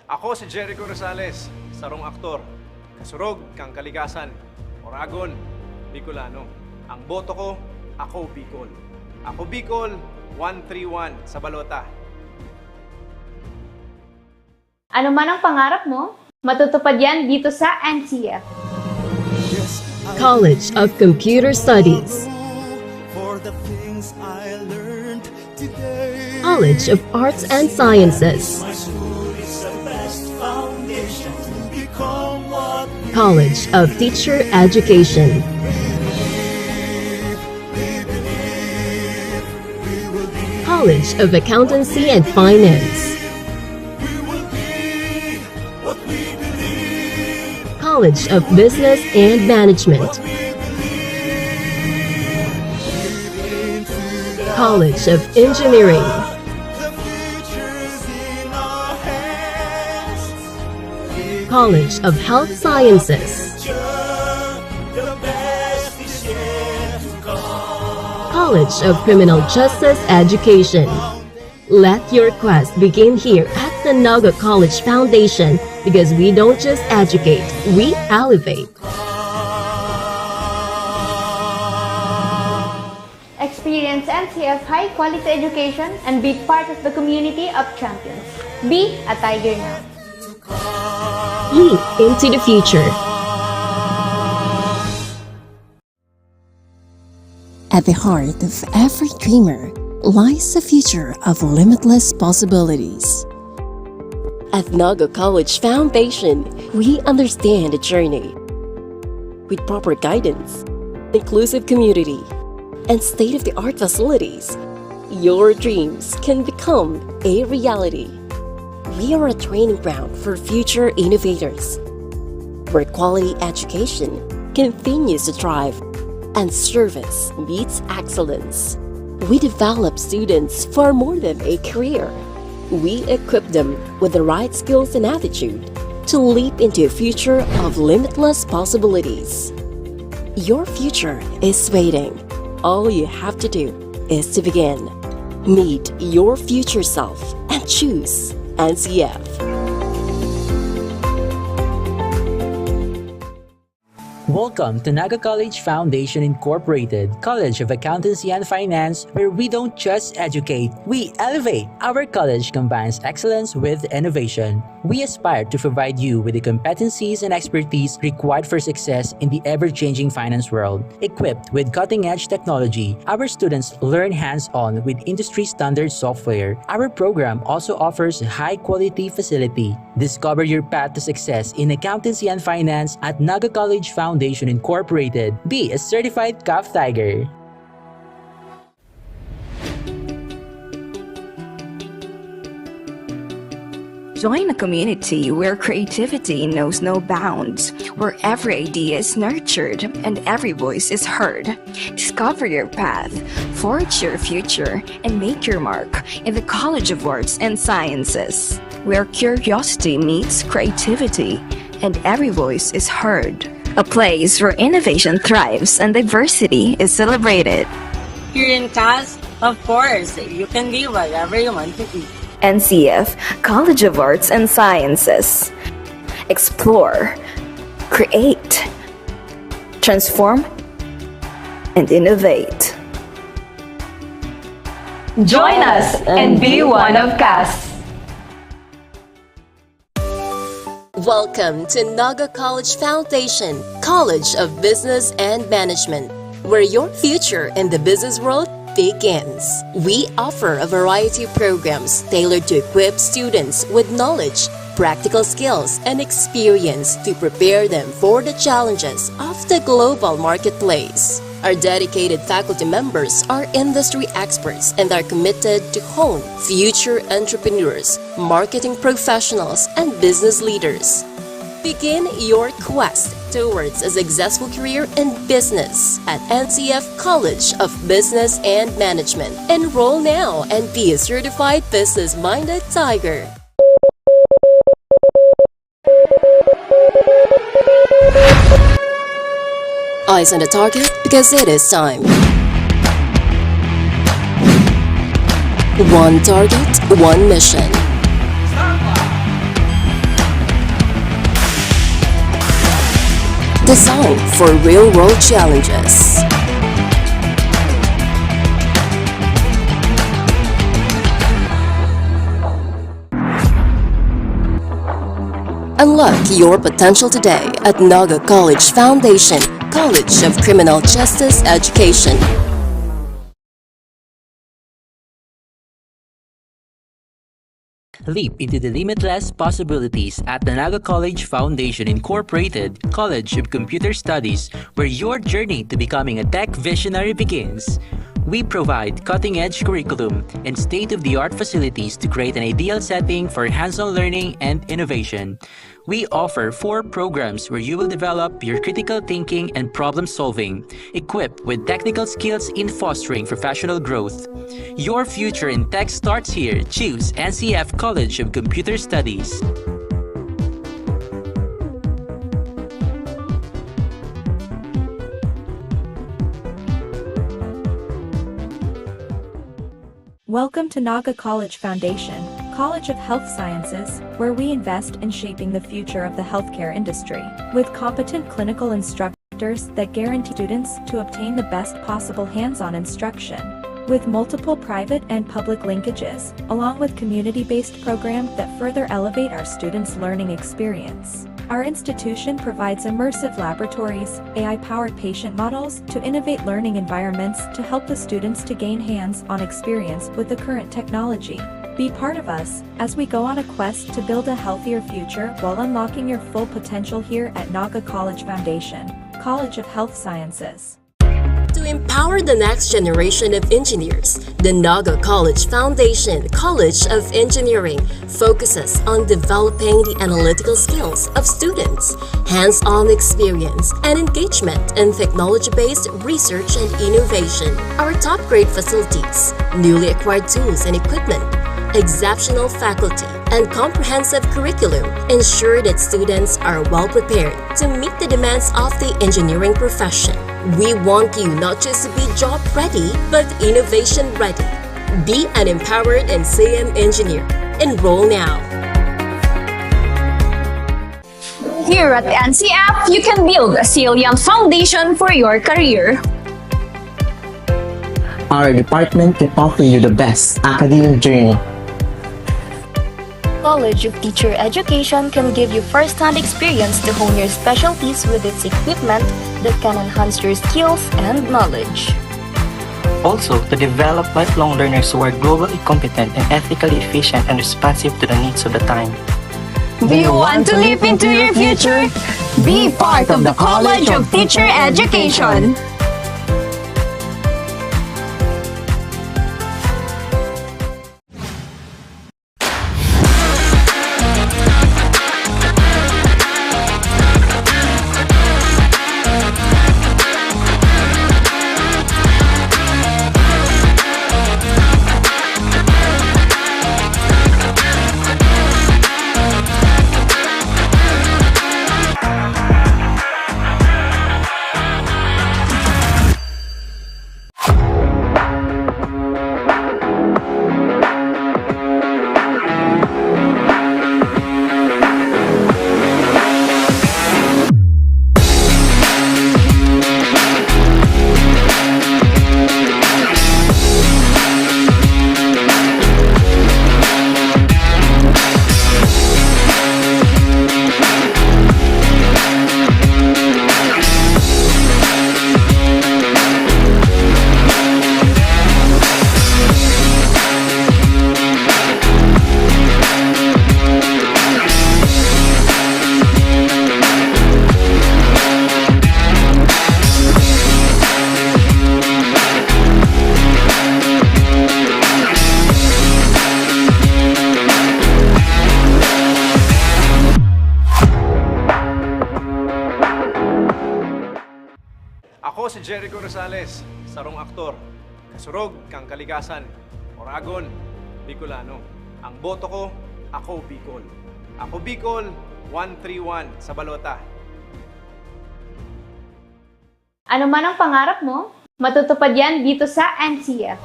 Ako si Jericho Rosales, sarong aktor, kasurog kang kalikasan, Oragon, Bicolano. Ang boto ko, ako Bicol. Ako Bicol, 131 sa balota. Ano man ang pangarap mo, matutupad yan dito sa NCF. College of Computer Studies, College of Arts and Sciences, College of Teacher Education, College of Accountancy and Finance, College of Business and Management, College of Engineering, College of Health Sciences, College of Criminal Justice Education. Let your quest begin here at the Naga College Foundation, because we don't just educate, we elevate. Experience NCF high-quality education and be part of the community of champions. Be a Tiger now. Leap into the future. At the heart of every dreamer lies a future of limitless possibilities. At Naga College Foundation, we understand the journey. With proper guidance, inclusive community, and state-of-the-art facilities, your dreams can become a reality. We are a training ground for future innovators, where quality education continues to thrive and service meets excellence. We develop students for more than a career. We equip them with the right skills and attitude to leap into a future of limitless possibilities. Your future is waiting. All you have to do is to begin. Meet your future self and choose NCF. Welcome to Naga College Foundation Incorporated, College of Accountancy and Finance, where we don't just educate, we elevate. Our college combines excellence with innovation. We aspire to provide you with the competencies and expertise required for success in the ever-changing finance world. Equipped with cutting-edge technology, our students learn hands-on with industry-standard software. Our program also offers a high-quality facility. Discover your path to success in accountancy and finance at Naga College Foundation Incorporated. Be a certified CAF Tiger. Join a community where creativity knows no bounds, where every idea is nurtured and every voice is heard. Discover your path, forge your future, and make your mark in the College of Arts and Sciences, where curiosity meets creativity and every voice is heard. A place where innovation thrives and diversity is celebrated. Here in CAS, of course, you can be whatever you want to be. NCF College of Arts and Sciences. Explore, create, transform, and innovate. Join us and be one of CAS. Welcome to Naga College Foundation, College of Business and Management, where your future in the business world begins. We offer a variety of programs tailored to equip students with knowledge, practical skills, and experience to prepare them for the challenges of the global marketplace. Our dedicated faculty members are industry experts and are committed to hone future entrepreneurs, marketing professionals, and business leaders. Begin your quest towards a successful career in business at NCF College of Business and Management. Enroll now and be a certified business-minded tiger. Eyes on the target, because it is time. One target, one mission. designed for real-world challenges. Unlock your potential today at Naga College Foundation, College of Criminal Justice Education. Leap into the limitless possibilities at the Naga College Foundation Incorporated College of Computer Studies, where your journey to becoming a tech visionary begins. We provide cutting-edge curriculum and state-of-the-art facilities to create an ideal setting for hands-on learning and innovation. We offer 4 programs where you will develop your critical thinking and problem-solving, equipped with technical skills in fostering professional growth. Your future in tech starts here. Choose NCF College of Computer Studies. Welcome to Naga College Foundation, College of Health Sciences, where we invest in shaping the future of the healthcare industry, with competent clinical instructors that guarantee students to obtain the best possible hands-on instruction. With multiple private and public linkages, along with community-based programs that further elevate our students' learning experience. Our institution provides immersive laboratories, AI-powered patient models to innovate learning environments to help the students to gain hands-on experience with the current technology. Be part of us as we go on a quest to build a healthier future while unlocking your full potential here at Naga College Foundation, College of Health Sciences. To empower the next generation of engineers, the Naga College Foundation College of Engineering focuses on developing the analytical skills of students, hands-on experience, and engagement in technology-based research and innovation. Our top-grade facilities, newly acquired tools and equipment, exceptional faculty, and comprehensive curriculum ensure that students are well prepared to meet the demands of the engineering profession. We want you not just to be job ready, but innovation ready. Be an empowered and CM engineer. Enroll now. Here at the NCF, you can build a salient foundation for your career. Our department can offer you the best academic journey. College of Teacher Education can give you first-hand experience to hone your specialties with its equipment that can enhance your skills and knowledge. Also, to develop lifelong learners who are globally competent and ethically efficient and responsive to the needs of the time. Do you want to leap into your future? Be part of the College of Teacher Education. Ako si Jericho Rosales, sarong aktor, kasurog kang kalikasan, Oragon, Bicolano. Ang boto ko, ako Bicol. Ako Bicol, 131 sa balota. Ano man ang pangarap mo, matutupad yan dito sa NCF.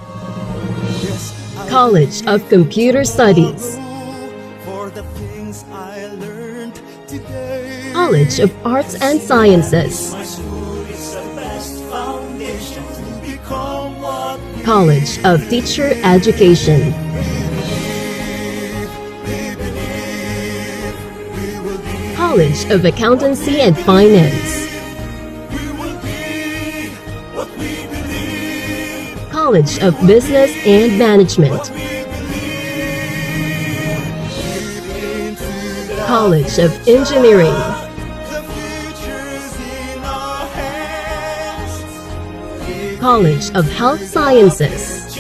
College of Computer Studies. For the things I learned. College of Arts and Sciences, College of Teacher Education, College of Accountancy and Finance, College of Business and Management, College of Engineering, College of Health Sciences,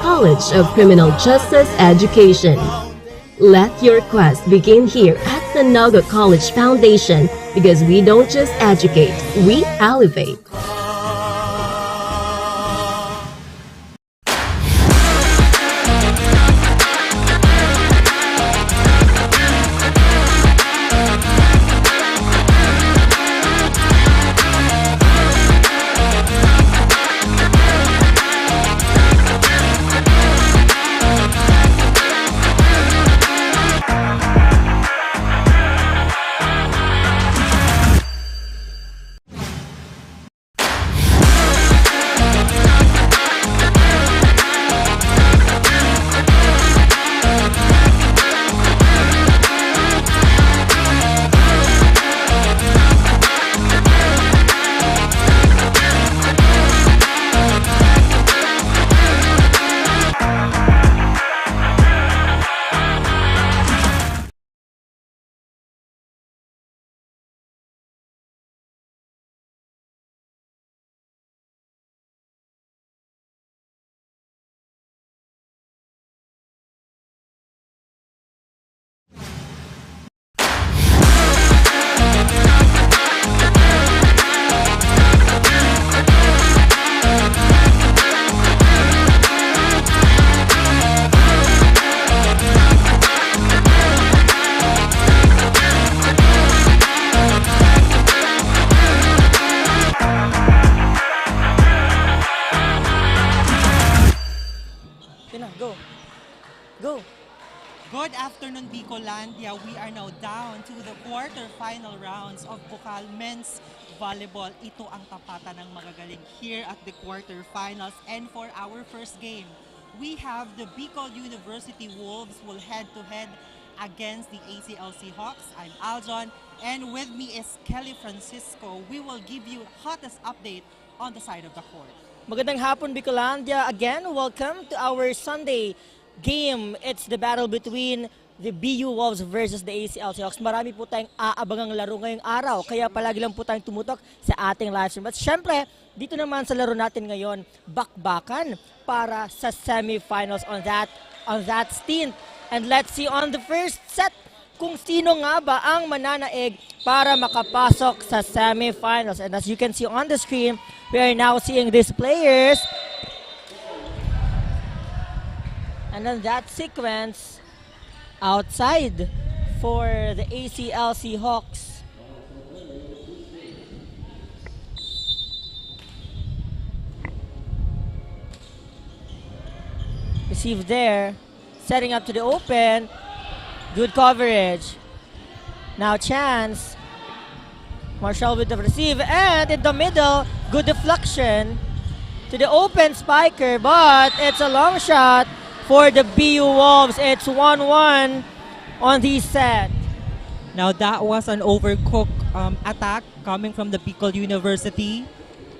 College of Criminal Justice Education. Let your quest begin here at the Naga College Foundation, because we don't just educate, we elevate. Good afternoon, Bicolandia. We are now down to the quarter-final rounds of Bucal Men's Volleyball. Ito ang tapatan ng magagaling here at the quarter-finals. And for our first game, we have the Bicol University Wolves will head-to-head against the ACLC Hawks. I'm Aljon, and with me is Kelly Francisco. We will give you hottest update on the side of the court. Magandang hapon, Bicolandia. Again, welcome to our Sunday game. It's the battle between the BU Wolves versus the ACLC Hawks. Marami po tayong aabangang laro ngayong araw, kaya palagi lang po tayong tumutok sa ating live stream. At syempre, dito naman sa laro natin ngayon, bakbakan para sa semifinals on that stint. And let's see on the first set kung sino nga ba ang mananaig para makapasok sa semifinals. And as you can see on the screen, we are now seeing these players. And then that sequence outside for the ACLC Hawks. Received there, setting up to the open. Good coverage. Now chance. Marshall with the receive, and in the middle, good deflection to the open spiker, but it's a long shot for the BU Wolves. It's 1-1 on the set. Now that was an overcooked attack coming from the Bicol University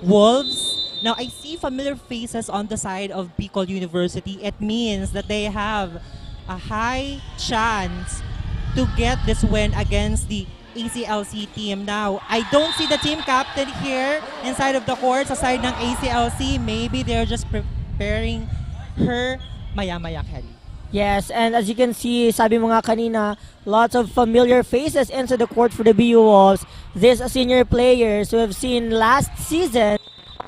Wolves. Now I see familiar faces on the side of Bicol University. It means that they have a high chance to get this win against the ACLC team. Now, I don't see the team captain here inside of the court sa side ng ACLC. Maybe they're just preparing her maya-maya, Kelly. Yes, and as you can see, sabi mo nga kanina, lots of familiar faces into the court for the BU Wolves. These senior players who have seen last season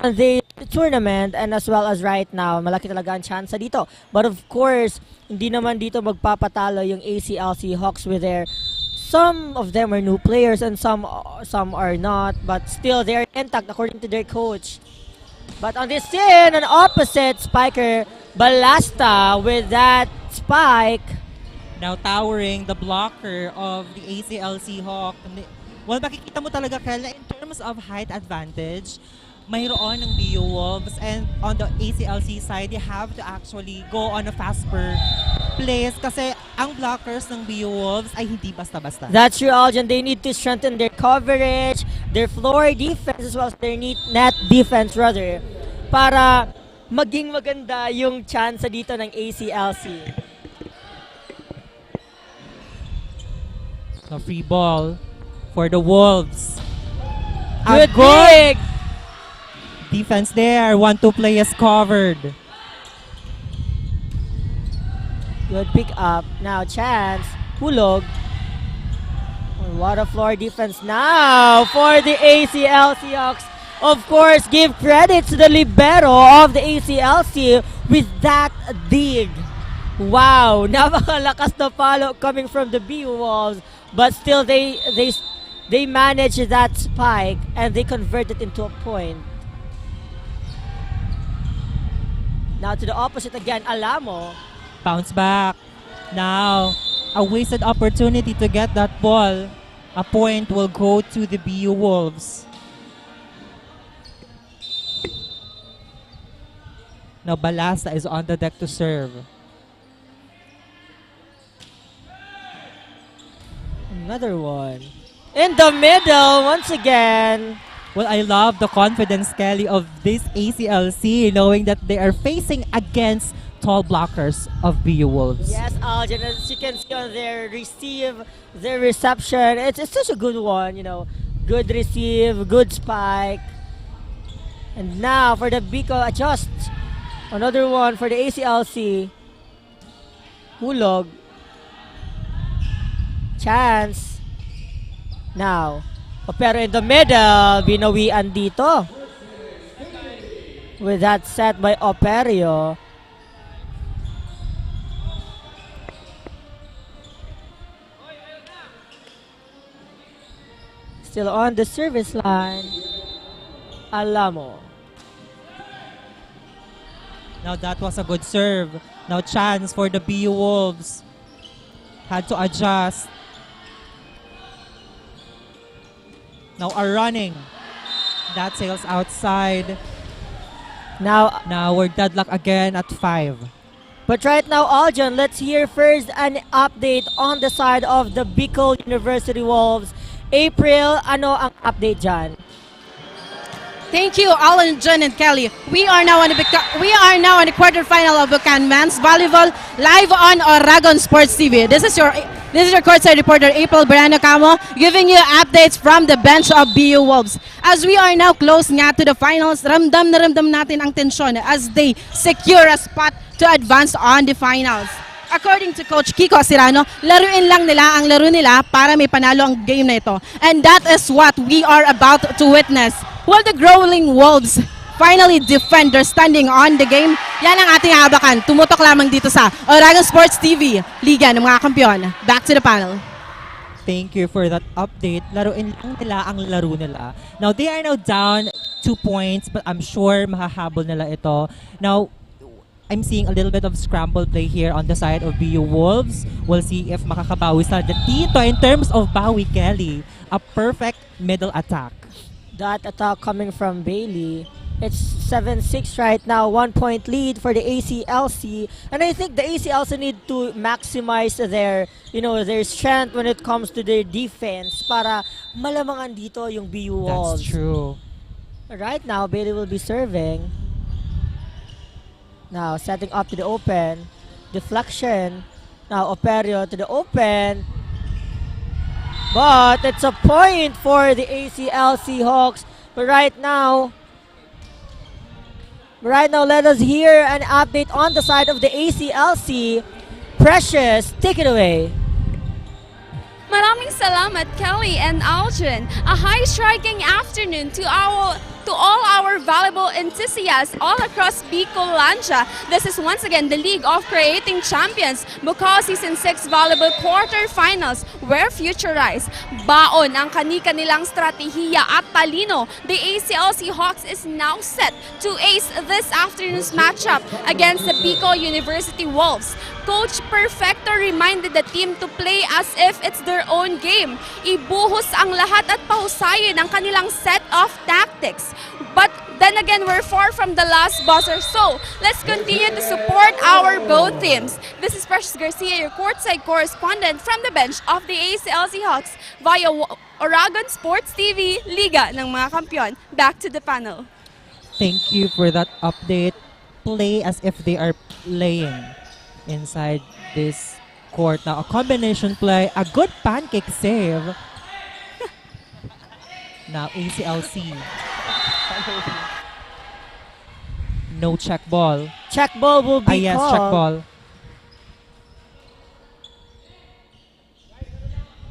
on the tournament and as well as right now. Malaki talaga ang chance dito. But of course, hindi naman dito magpapatalo yung ACLC Hawks with their... Some of them are new players and some are not, but still they are intact according to their coach. But on this scene, an opposite spiker, Balasta with that spike. Now towering the blocker of the ACLC Hawk. Well, makikita mo talaga, Kel, in terms of height advantage, mayroon ng BU Wolves, and on the ACLC side, you have to actually go on a faster place kasi ang blockers ng BU Wolves ay hindi basta-basta. That's true, Aljan. They need to strengthen their coverage, their floor defense, as well as their net defense, rather, para maging maganda yung chance dito ng ACLC. So free ball for the Wolves. Good dig! Defense there. 1-2 play is covered. Good pick up. Now chance. Hulog. What a floor defense now for the ACLC Hawks. Of course, give credit to the libero of the ACLC with that dig. Wow, napakalakas na follow coming from the BU Wolves, but still they managed that spike and they converted into a point. Now to the opposite again, Alamo. Bounce back. Now, a wasted opportunity to get that ball. A point will go to the BU Wolves. Now, Balasta is on the deck to serve. Another one. In the middle, once again. Well, I love the confidence, Kelly, of this ACLC, knowing that they are facing against tall blockers of BU Wolves. Yes, Aljan, as you can see on their reception, it's such a good one, you know. Good receive, good spike. And now for the Bicol adjust. Another one for the ACLC. Hulog. Chance. Now, pero in the middle, binawian dito. With that set by Operio. Still on the service line. Alamo. Now that was a good serve. Now chance for the BU Wolves. Had to adjust. Now a running. That sails outside. Now we're deadlock again at 5. But right now, Aljan, let's hear first an update on the side of the Bicol University Wolves. April, ano ang update dyan? Thank you, Alan, John, and Kelly. We are now on the quarterfinal of Bucal Men's Volleyball live on Oragon Sports TV. This is your courtside reporter April Brano Camo giving you updates from the bench of BU Wolves. As we are now close nga to the finals, ramdam na ramdam natin ang tensyon as they secure a spot to advance on the finals. According to Coach Kiko Asirano, laruin lang nila ang laro nila para may panalo ang game na ito. And that is what we are about to witness. While the growling Wolves finally defend their standing on the game, yan ang ating habakan. Tumutok lamang dito sa Oragon Sports TV, Liga ng mga Kampiyon. Back to the panel. Thank you for that update. Laruin lang nila ang laro nila. Now, they are now down 2 points, but I'm sure mahahabol nila ito. Now, I'm seeing a little bit of scramble play here on the side of BU Wolves. We'll see if makakabawi sa dito in terms of Bawi Kelly. A perfect middle attack. That attack coming from Bailey. It's 7-6 right now, 1 point lead for the ACLC. And I think the ACLC need to maximize their strength when it comes to their defense para malamangan dito yung BU Wolves. That's true. Right now, Bailey will be serving. Now, setting up to the open. Deflection. Now, Operio to the open. But it's a point for the ACLC Hawks. But right now, let us hear an update on the side of the ACLC. Precious, take it away. Maraming salamat, Kelly and Aljan. A high-striking afternoon to our to all our volleyball enthusiasts all across Bicolandia. This is once again the League of Creating Champions, Bucal Season 6 Volleyball-Quartrfinals, where future rise. Baon ang kani-kanilang strategiya at talino. The ACLC Hawks is now set to ace this afternoon's matchup against the Bicol University Wolves. Coach Perfecto reminded the team to play as if it's their own game. Ibuhos ang lahat at pahusayin ang kanilang set of tactics. But then again, we're far from the last buzzer, so let's continue to support our both teams. This is Precious Garcia, your courtside correspondent from the bench of the ACLC Hawks via Oragon Sports TV, Liga ng mga Kampiyon. Back to the panel. Thank you for that update. Play as if they are playing inside this court. Now, a combination play, a good pancake save. Now, ACLC. No check ball. Check ball will be yes, called. check ball.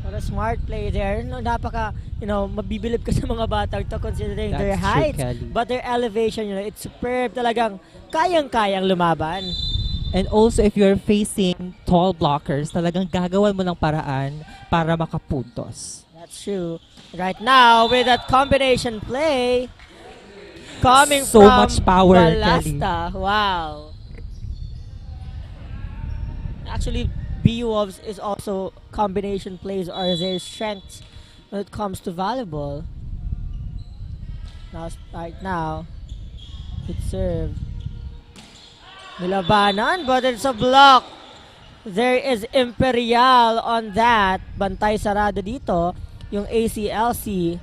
What a smart play there. No, napaka, mabibilib ka sa mga batang to considering their That's true, height. Kelly. But their elevation, it's superb. Talagang kayang-kayang lumaban. And also, if you're facing tall blockers, talagang gagawan mo ng paraan para makapuntos. That's true. Right now, with that combination play, coming so from much power, Balasta. Wow. Actually, BU Wolves is also combination plays are their strengths when it comes to volleyball. Now, right now, it's served. Nilabanan, but it's a block. There is Imperial on that. Bantay sarado dito, yung ACLC.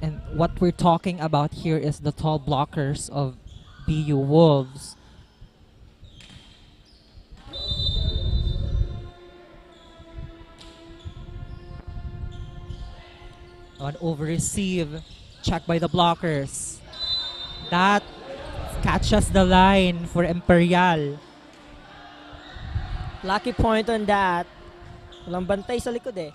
And what we're talking about here is the tall blockers of BU Wolves. An over-receive, check by the blockers. That catches the line for Imperial. Lucky point on that. Walang bantay sa likod eh.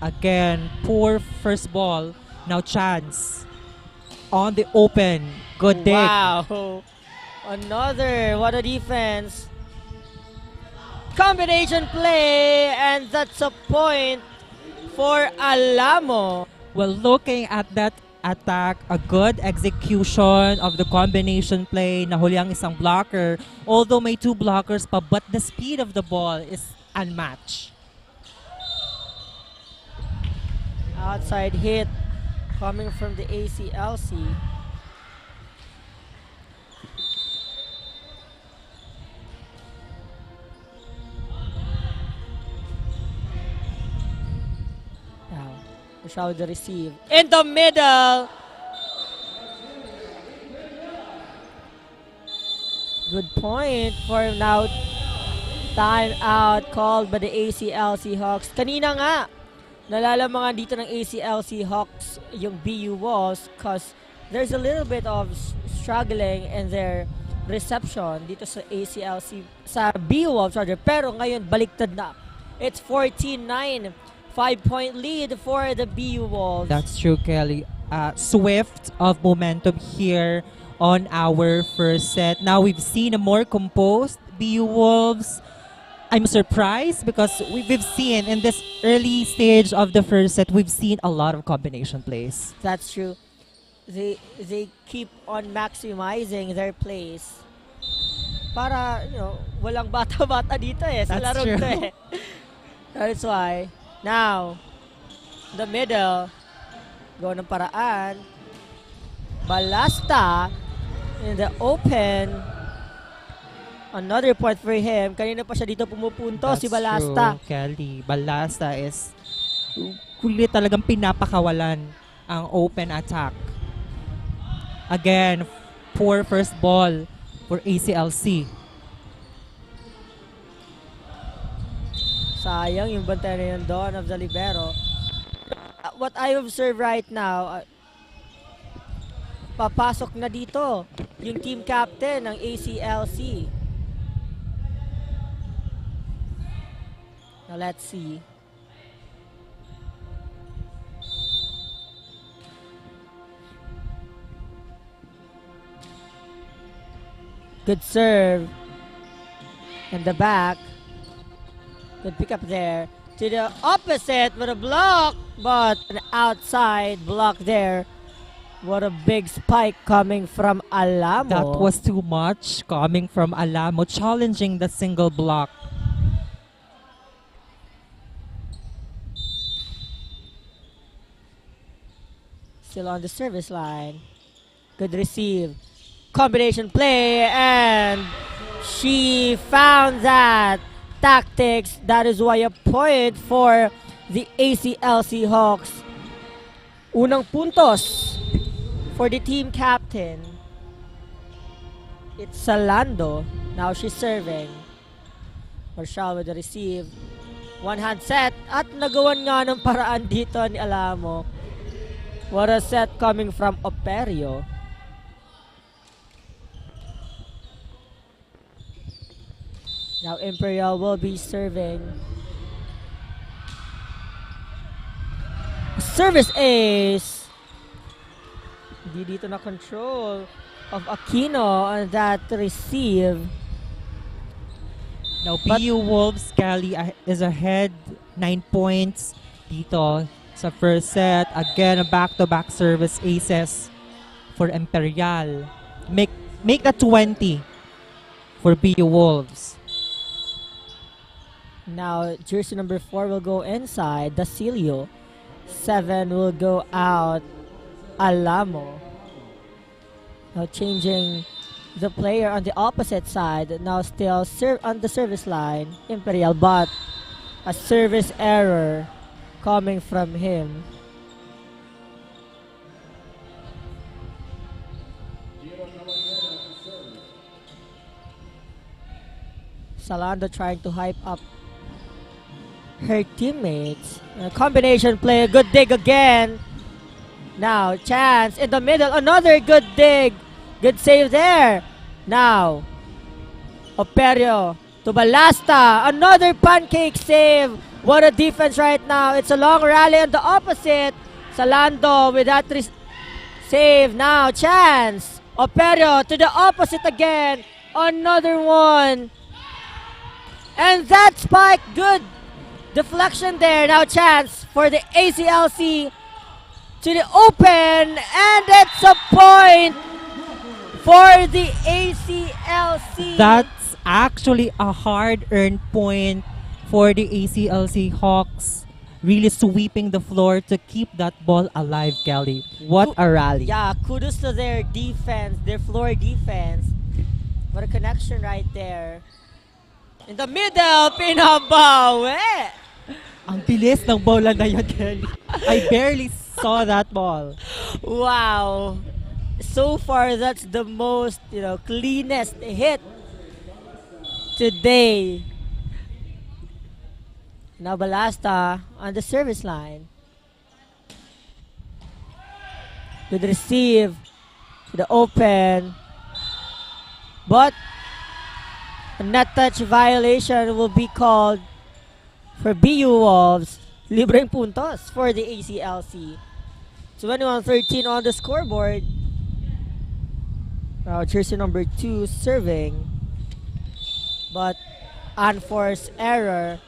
Again, poor first ball. Now chance. On the open. Good dig. Wow. Another. What a defense. Combination play. And that's a point for Alamo. Well, looking at that attack, a good execution of the combination play. Nahuli ang isang blocker. Although may two blockers pa, but the speed of the ball is unmatched. Outside hit coming from the ACLC. Now, shall the receive in the middle. Good point for now. Time out called by the ACLC Hawks. Kanina nga, nalalamangan dito ng ACLC Hawks yung BU Wolves because there's a little bit of struggling in their reception dito sa ACLC, sa BU Wolves rather. Pero ngayon, baliktad na. It's 14-9. 5-point lead for the BU Wolves. That's true, Kelly. Swift of momentum here on our first set. Now we've seen a more composed BU Wolves. I'm surprised because we've seen in this early stage of the first set, we've seen a lot of combination plays. That's true. They keep on maximizing their plays. Para, walang bata-bata dito eh. Sa laro to eh. That's why. Now, the middle. Go ng paraan. Balasta in the open. Another point for him. Kanina pa siya dito pumupunto, si Balasta. True, Kelly. Balasta is really talagang pinapakawalan ang open attack. Again, poor first ball for ACLC. Sayang yung bantay na yun doon of the libero. What I observe right now, papasok na dito yung team captain ng ACLC. Now let's see. Good serve. In the back. Good pick up there. To the opposite with a block. But an outside block there. What a big spike coming from Alamo. That was too much coming from Alamo, challenging the single block. Still on the service line. Good receive. Combination play, and she found that tactics. That is why a point for the ACLC Hawks. Unang puntos for the team captain. It's Salando. Now she's serving. Marshall with the receive. One hand set at nagawan nga ng paraan dito ni Alamo. What a set coming from Operio. Now Imperial will be serving. Service ace. Hindi dito na control of Aquino on that receive. Now BU Wolves Cali is ahead 9 points dito sa first set. Again, a back-to-back service aces for Imperial. Make that 20 for BU Wolves. Now, jersey number 4 will go inside, Dasilio. 7 will go out, Alamo. Now changing the player on the opposite side. Now still on the service line, Imperial, but a service error coming from him. Salando trying to hype up her teammates. A combination play, a good dig again. Now, chance in the middle, another good dig. Good save there. Now, Operio to Balasta, another pancake save. What a defense right now. It's a long rally on the opposite. Salando with that save. Now, chance. Operio to the opposite again. Another one. And that spike, good deflection there. Now chance for the ACLC to the open. And it's a point for the ACLC. That's actually a hard-earned point for the ACLC Hawks. Really sweeping the floor to keep that ball alive, Kelly. What a rally. Yeah, kudos to their defense, their floor defense. What a connection right there. In the middle, pinabawi. Ang bilis ng bola na yun, Kelly. I barely saw that ball. Wow. So far, that's the most, cleanest hit today. Now Balasta on the service line. Good receive to the open. But a net touch violation will be called for BU Wolves. Libreng puntos for the ACLC. 21-13 on the scoreboard. Now jersey number 2 serving. But unforced error.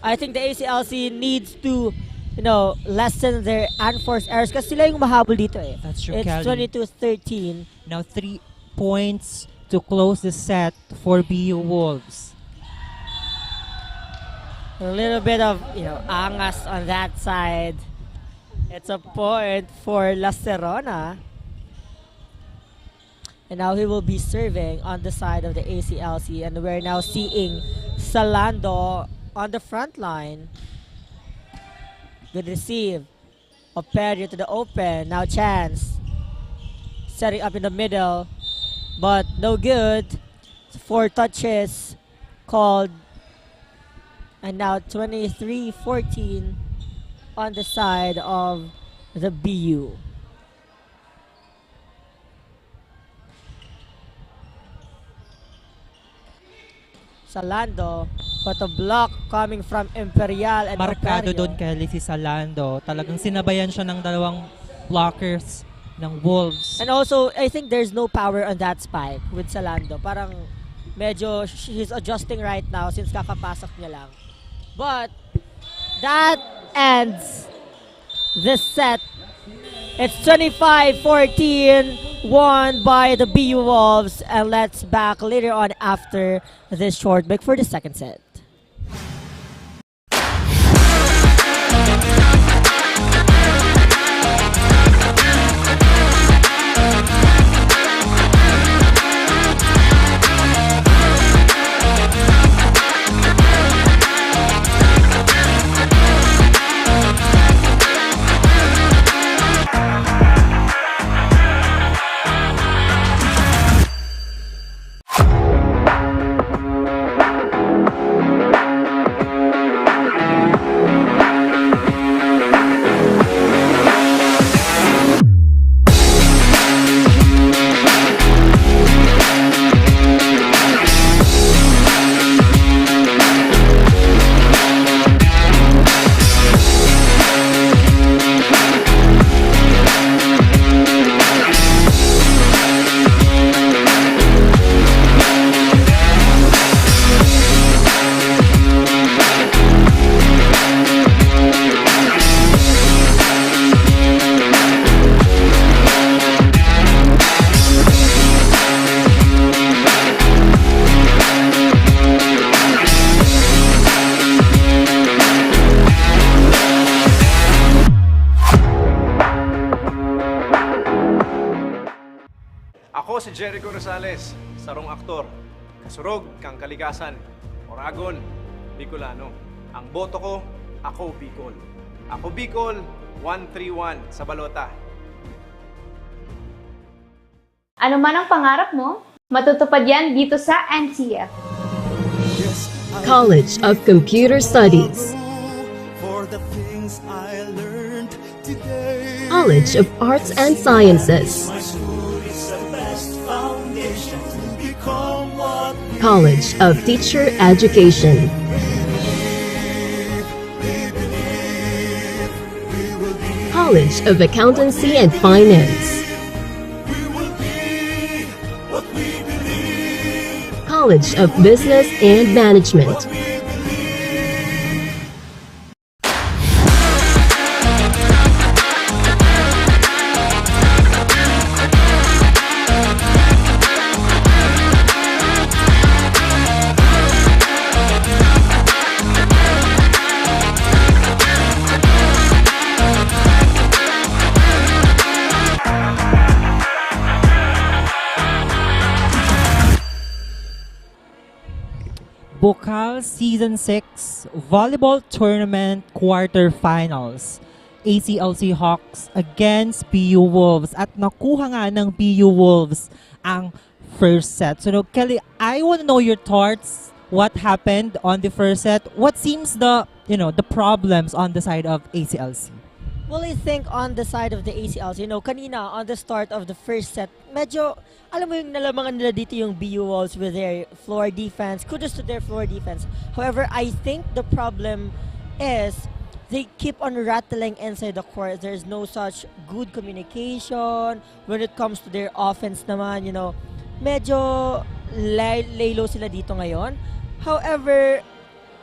I think the ACLC needs to, lessen their unforced errors kasi sila yung mahabol dito eh. That's true, It's Kelly. 22-13. Now 3 points to close the set for BU Wolves. A little bit of, angas on that side. It's a point for La Serona. And now he will be serving on the side of the ACLC. And we're now seeing Salando on the front line. Good receive. Operio to the open. Now chance. Setting up in the middle. But no good. 4 touches called. And now 23-14 on the side of the BU. Salando, but a block coming from Imperial and Markado Ocario. doon Kelly si Salando. Talagang sinabayan siya ng dalawang blockers ng Wolves. And also, I think there's no power on that spike with Salando. Parang medyo she's adjusting right now since kakapasok niya lang. But that ends this set. It's 25-14, won by the BU Wolves, and let's back later on after this short break for the second set. Ako si Jericho Rosales, sarong aktor, kasurog kang kalikasan, Oragon, Bicolano. Ang boto ko, ako Bicol. Ako Bicol, 131 sa balota. Ano man ang pangarap mo, matutupad yan dito sa NCF. College of Computer Studies, College of Arts and Sciences, College of Teacher Education, College of Accountancy and Finance, College of Business and Management. Bucal Season 6 Volleyball Tournament Quarterfinals. ACLC Hawks against BU Wolves. At nakuha nga ng BU Wolves ang first set. So Kelly, I want to know your thoughts. What happened on the first set? What seems the problems on the side of ACLC? Well, I think on the side of the ACLC, kanina on the start of the first set, medyo, alam mo yung nalamangan nila dito yung BU Wolves with their floor defense. Kudos to their floor defense. However, I think the problem is they keep on rattling inside the court. There's no such good communication. When it comes to their offense naman, medyo lay-low sila dito ngayon. However,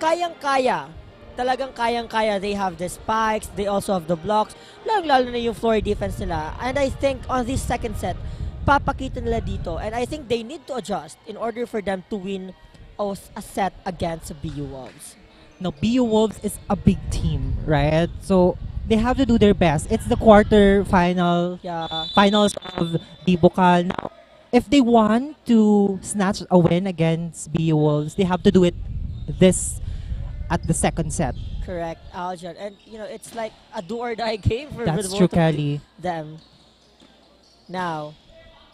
kayang-kaya. Talagang kayang-kaya. They have the spikes, they also have the blocks, lalo na yung floor defense nila. And I think on this second set, papakita nila dito. And I think they need to adjust in order for them to win a set against BU Wolves. Now, BU Wolves is a big team, right? So, they have to do their best. It's the finals of the Bucal. Now, if they want to snatch a win against BU Wolves, they have to do it at the second set. Correct, Aljan. And, it's like a do-or-die game for That's both true, of Kelly. them. Now,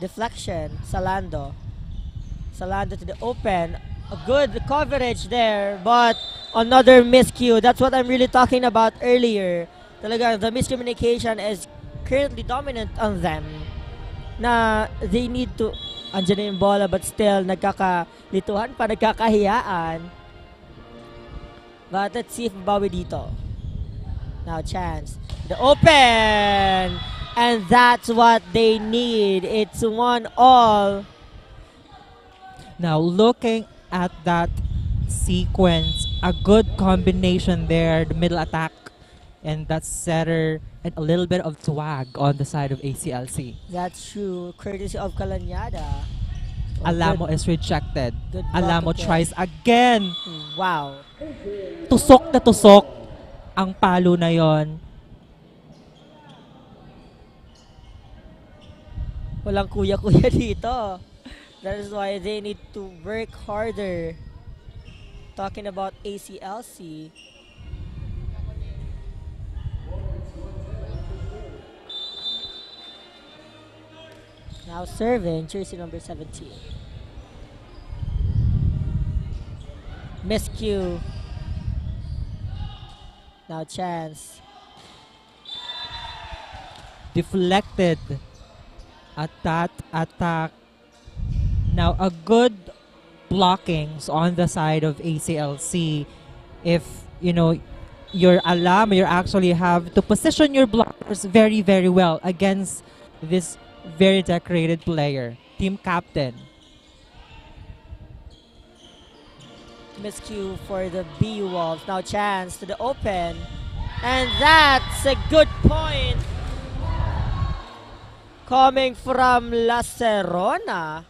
deflection, Salando. Salando to the open. A good coverage there, but another miscue. That's what I'm really talking about earlier. Talaga, the miscommunication is currently dominant on them. Na they need to andyan na yung bola but still nagkakalituhan pa, nagkakahiyaan. But let's see if bawi dito. Now chance. The open! And that's what they need. It's 1-all. Now looking at that sequence, a good combination there, the middle attack and that setter, and a little bit of swag on the side of ACLC. That's true. Courtesy of Calanyada. Alamo is rejected. Good Alamo block again. tries again. Wow. Tusok na tusok ang palo na yon. Walang kuya-kuya dito. That is why they need to work harder. Talking about ACLC. Now serving, jersey number 17. Miscue. Now chance. Deflected at that attack. Now a good blockings on the side of ACLC. If you know your alam, you actually have to position your blockers very, very well against this very decorated player, team captain. Miscue for the BU Wolves. Now chance to the open. And that's a good point. Coming from La Serona.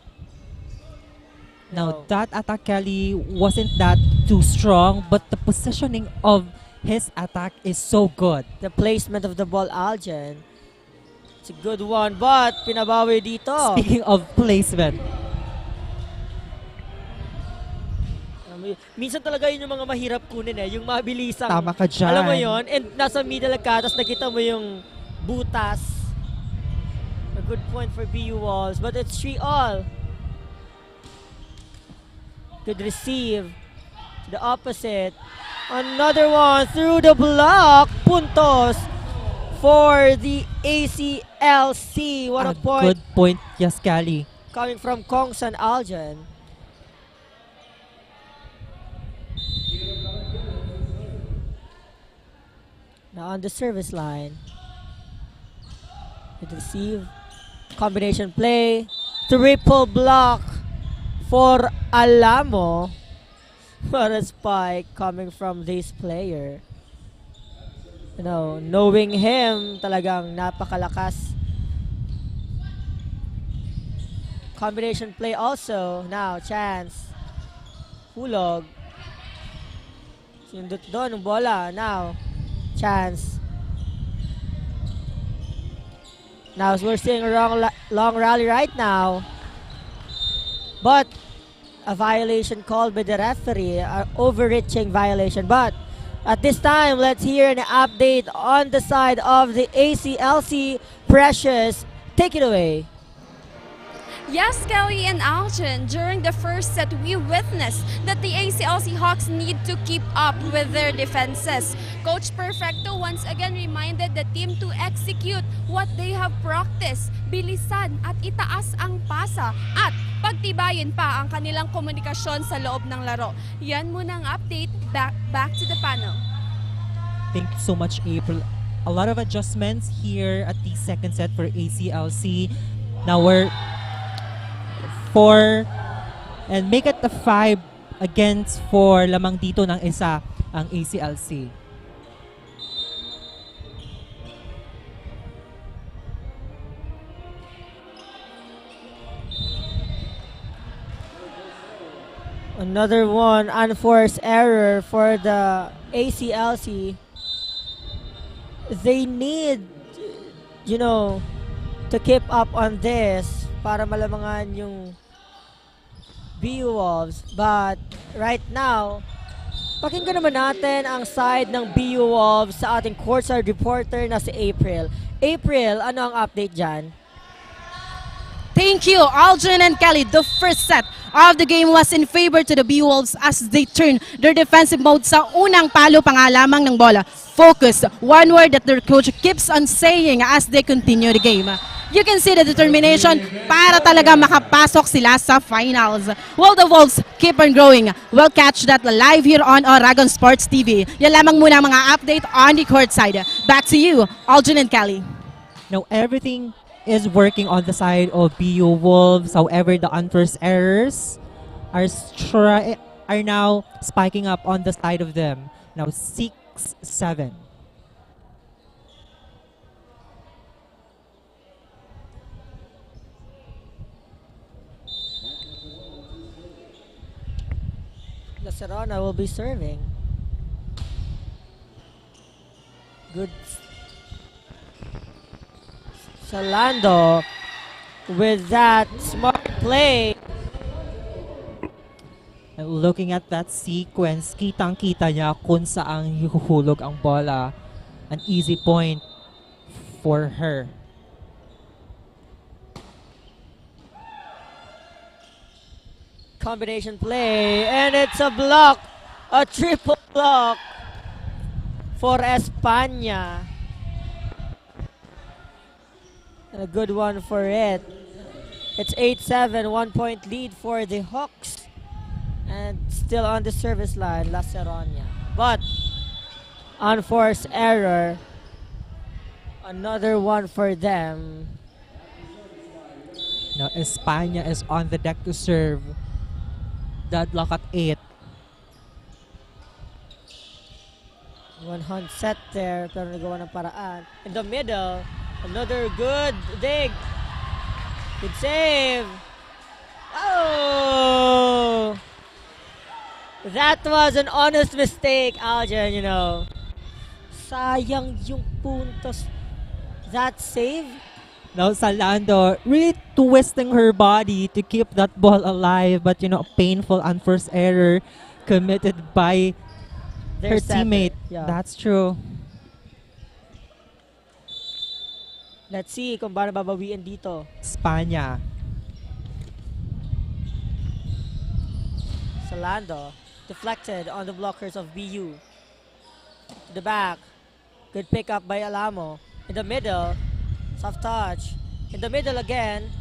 Now that attack, Kelly, wasn't that too strong, but the positioning of his attack is so good. The placement of the ball, Algen. It's a good one, but pinabawi dito. Speaking of placement. Minsan talaga yun yung mga mahirap kunin yung mabilisang. Tama ka dyan. Alam mo yun, and nasa middle ka, tapos nakita mo yung butas. A good point for BU Wolves, but it's 3-all. Good receive. The opposite. Another one through the block. Puntos for the ACLC. What a point. Good point, Yaskali. Coming from Kongsan Algen. Now on the service line. Good receive. Combination play. Triple block for Alamo. What a spike coming from this player. You know, knowing him, talagang napakalakas. Combination play also. Now, chance. Hulog. Sindot doon ang bola. Now, chance. Now, we're seeing a long rally right now. But a violation called by the referee, an overreaching violation. But at this time, let's hear an update on the side of the ACLC. Precious, take it away. Yes, Kelly and Algen, during the first set, we witnessed that the ACLC Hawks need to keep up with their defenses. Coach Perfecto once again reminded the team to execute what they have practiced. Bilisan at itaas ang pasa at pagtibayin pa ang kanilang komunikasyon sa loob ng laro. Yan muna ang update. Back to the panel. Thank you so much, April. A lot of adjustments here at the second set for ACLC. Now we're 4 and make it a 5 against 4 lamang dito ng isa ang ACLC. Another one, unforced error for the ACLC. They need, you know, to keep up on this para malamangan yung BU Wolves. But right now, pakinggan naman natin ang side ng BU Wolves sa ating courtside reporter na si April. April, ano ang update dyan? Thank you, Algen and Kelly. The first set of the game was in favor to the BU Wolves as they turned their defensive mode sa unang palo pa nga lamang ng bola. Focus, one word that their coach keeps on saying as they continue the game. you can see the determination para talaga makapasok sila sa finals. Will the Wolves keep on growing? We'll catch that live here on Oragon Sports TV. Yan lamang muna ang mga update on the court side. Back to you, Angena and Kelly. Now, everything is working on the side of BU Wolves. However, the unforced errors are now spiking up on the side of them. Now 6-7. Serona will be serving. Good. Salando with that smart play. And looking at that sequence, kitang-kita niya kung saan hihuhulog ang bola. An easy point for her. Combination play, and it's a block, a triple block for España. And a good one for it. It's 8-7, 1-point lead for the Hawks. And still on the service line, La Serona. But unforced error. Another one for them. Now España is on the deck to serve. Deadlock at 8. One hand set there, pero nagawa ng paraan. In the middle, another good dig. Good save. Oh! That was an honest mistake, Algen, you know. Sayang yung puntos. That save. Now Salando really twisting her body to keep that ball alive, but you know, painful unforced error committed by her teammate. Yeah. That's true. Let's see kung paano babawiin dito. España. Salando deflected on the blockers of BU. To the back. Good pick up by Alamo. In the middle. Soft touch. In the middle again.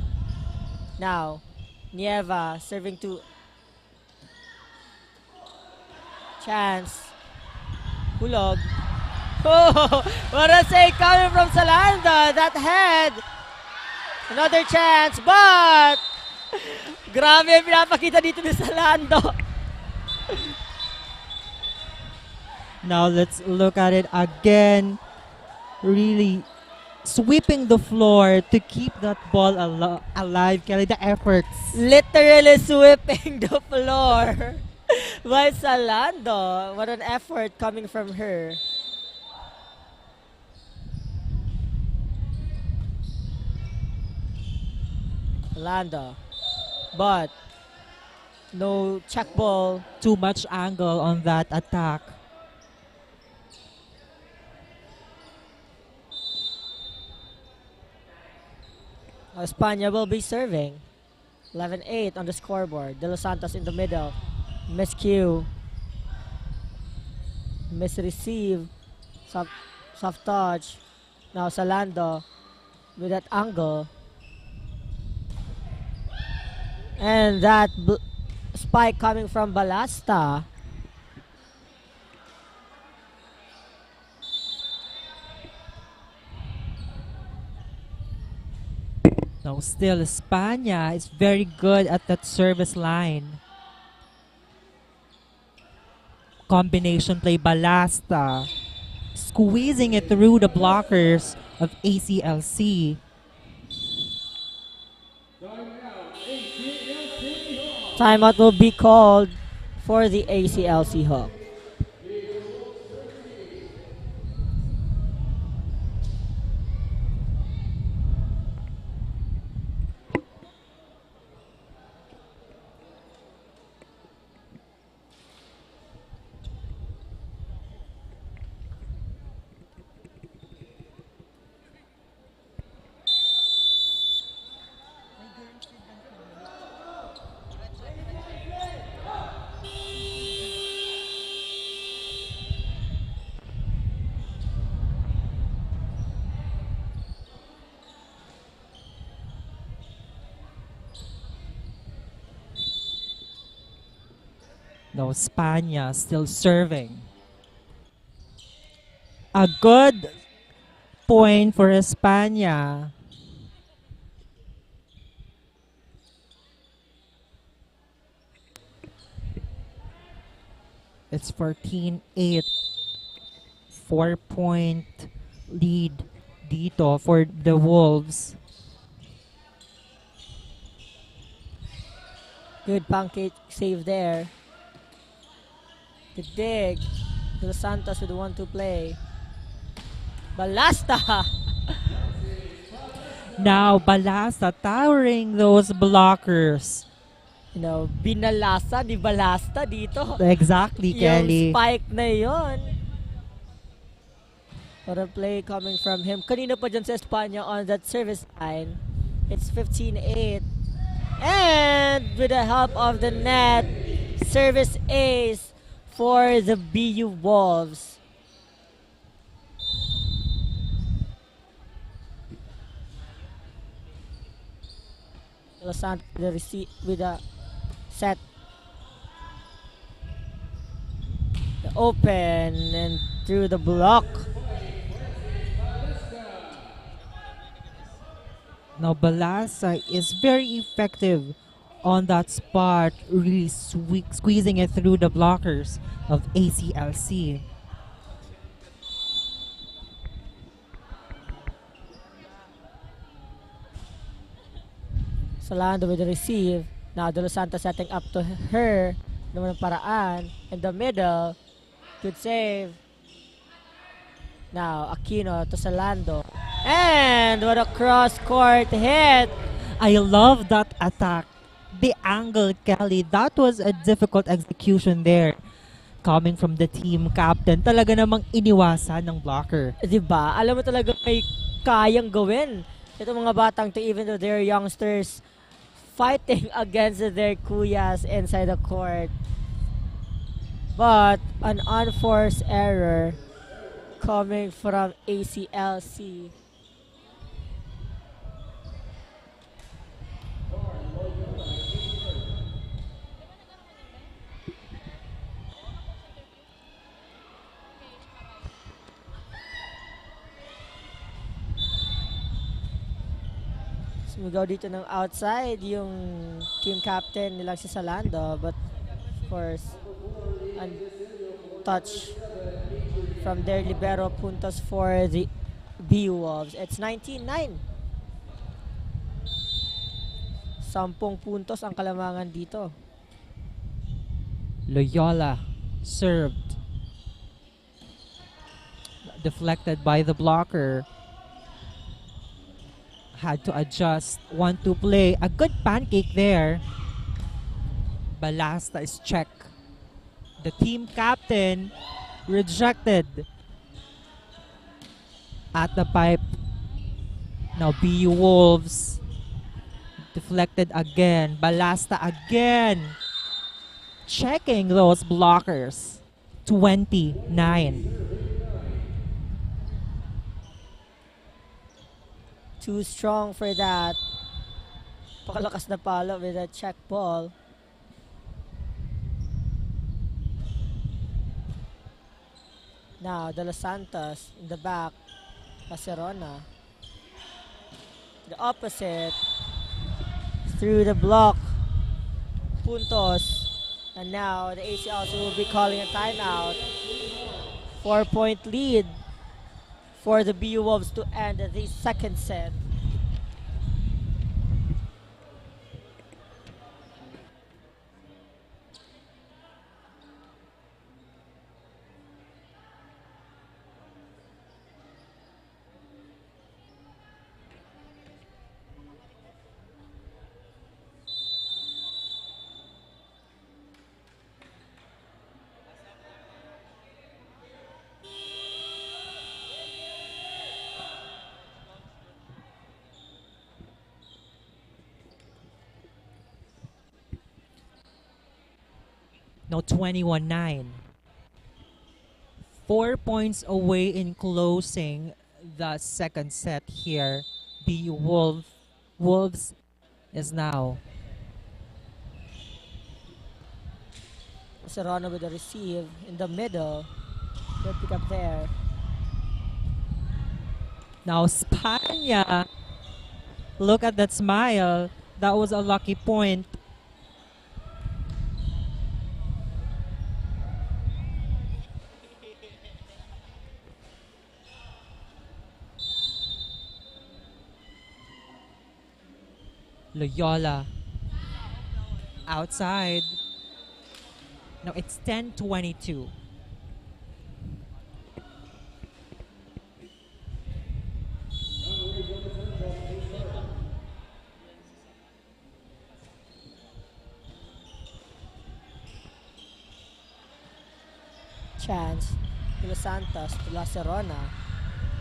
Now, Nieva serving to Chance. Hulog. Oh, what a save coming from Salanda. That head. Another chance, but grabe ang pinapakita dito ni Salando. Now let's look at it again. Really sweeping the floor to keep that ball alive. Kelly, the efforts. Literally sweeping the floor by Salando. What an effort coming from her. Salando. But no check ball. Too much angle on that attack. España will be serving. 11-8 on the scoreboard. De Los Santos in the middle. Miscue. Misreceive. Soft touch. Now Salando with that angle. And that spike coming from Balasta. Now still España is very good at that service line. Combination play Balasta. Squeezing it through the blockers of ACLC. Timeout will be called for the ACLC Hawk. Now Spania still serving. A good point for Espana. It's 14-8. 4-point lead dito for the Wolves. Good pancake save there. Good dig. De Los Santos with the 1-2 play. Balasta! Now Balasta towering those blockers. You know, binalasa ni Balasta dito. Exactly, Kelly. Yung spike na yon. What a play coming from him. Kanina pa dyan sa Espanya on that service line. It's 15-8. And with the help of the net, service ace for the BU Wolves. Los Santos with a set. The open and through the block. Now Balasa is very effective on that spot, really squeezing it through the blockers of ACLC. Solando with the receive. Now De Los Santos setting up to her. Naman ang paraan. In the middle. Good save. Now Aquino to Solando. And what a cross-court hit. I love that attack. The angle, Kelly, that was a difficult execution there. Coming from the team captain, talaga namang iniwasan ng blocker. Diba? Alam mo talaga may kayang gawin. Ito mga batang to, even though they're youngsters, fighting against their kuyas inside the court. But an unforced error coming from ACLC. Sumigaw dito ng outside yung team captain nila si Solando, but of course untouched from their libero puntos for the BU Wolves. It's 19-9. 10 puntos ang kalamangan dito. Loyola served. Deflected by the blocker. Had to adjust. 1-2 play. A good pancake there. Balasta is check. The team captain rejected at the pipe. Now BU Wolves deflected again. Balasta again. Checking those blockers. 29. Too strong for that. Pakalakas na palo with a check ball. Now, De Los Santos in the back. Caserona. The opposite. Through the block. Puntos. And now, the ACLC will be calling a timeout. 4-point lead for the BU Wolves to end the second set. Now 21-9. 4 points away in closing the second set here. The Wolves is now Serrano with the receive in the middle. Good pick up there. Now Spania. Look at that smile. That was a lucky point. Loyola. Outside. No, it's 10-22. Chance to Los Santos, to La Serrana.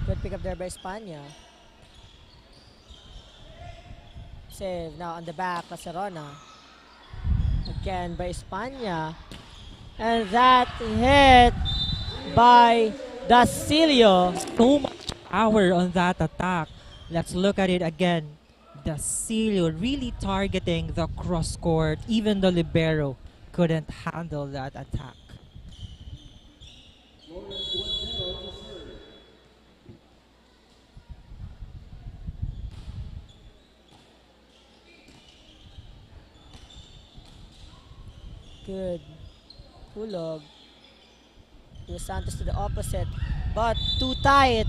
Good pick up there by Spania. Save now on the back, La Serrana. Again by Spania. And that hit by Dacilio. So much power on that attack. Let's look at it again. Dacilio really targeting the cross court. Even the libero couldn't handle that attack. Good. Hulog. Los Santos to the opposite. But too tight.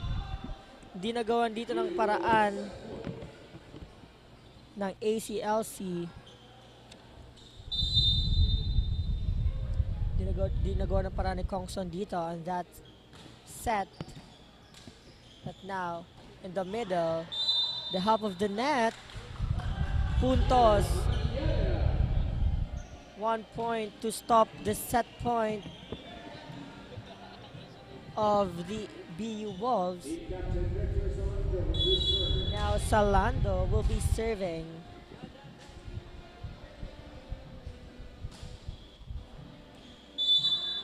Hindi nagawan dito ng paraan ng ACLC. Hindi nagawa ng paraan ni Kongson dito on that set. But now, in the middle, the half of the net. Puntos. 1 point to stop the set point of the BU Wolves. Now Salando will be serving.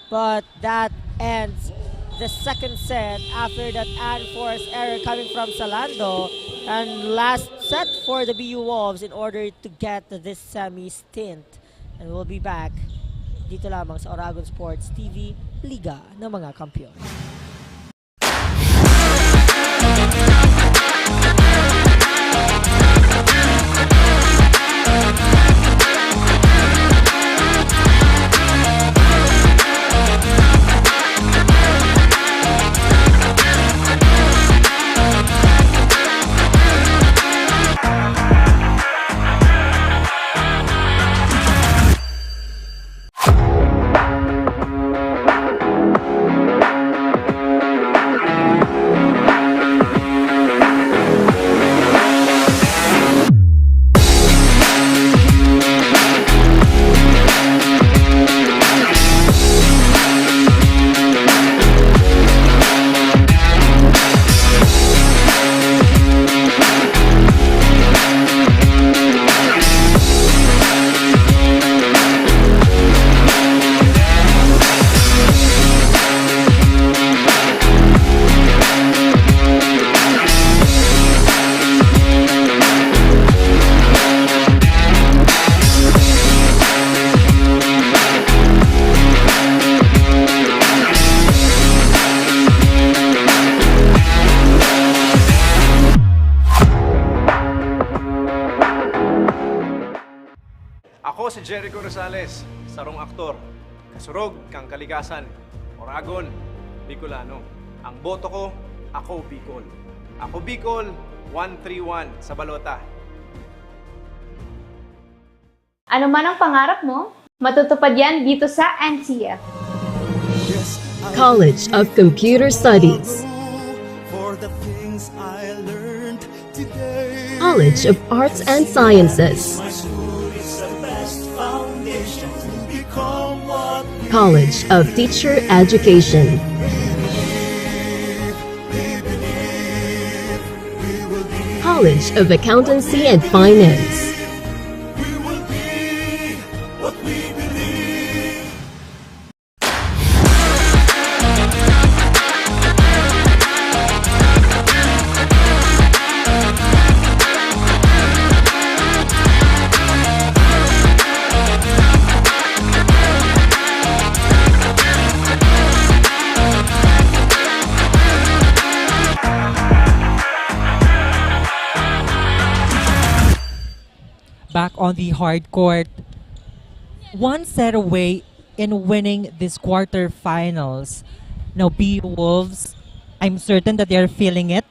But that ends the second set after that unforced error coming from Salando. And last set for the BU Wolves in order to get this semi-stint. And we'll be back dito lamang sa Oragon Sports TV, Liga ng mga Kampiyon. Ako si Jericho Rosales, sarong aktor, kasurog kang kalikasan, Oragon, Bicolano. Ang boto ko, ako Bicol. Ako Bicol, 131 sa balota. Ano man ang pangarap mo, matutupad yan dito sa NCF. College of Computer Studies, College of Arts and Sciences, College of Teacher Education, College of Accountancy and Finance, back on the hard court. One set away in winning this quarterfinals. Now, BU Wolves, I'm certain that they're feeling it.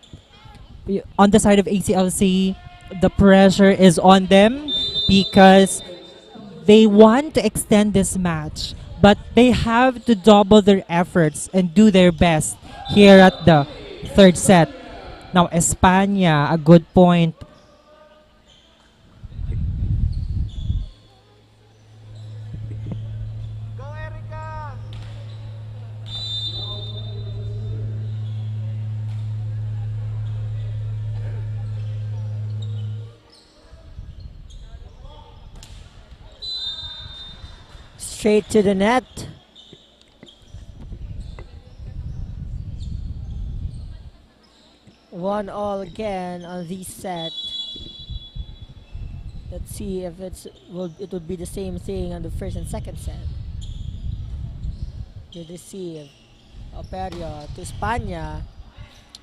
On the side of ACLC, the pressure is on them because they want to extend this match, but they have to double their efforts and do their best here at the third set. Now, España, a good point. Straight to the net. One all again on this set. Let's see if it would be the same thing on the first and second set. Good to see. Operio to España.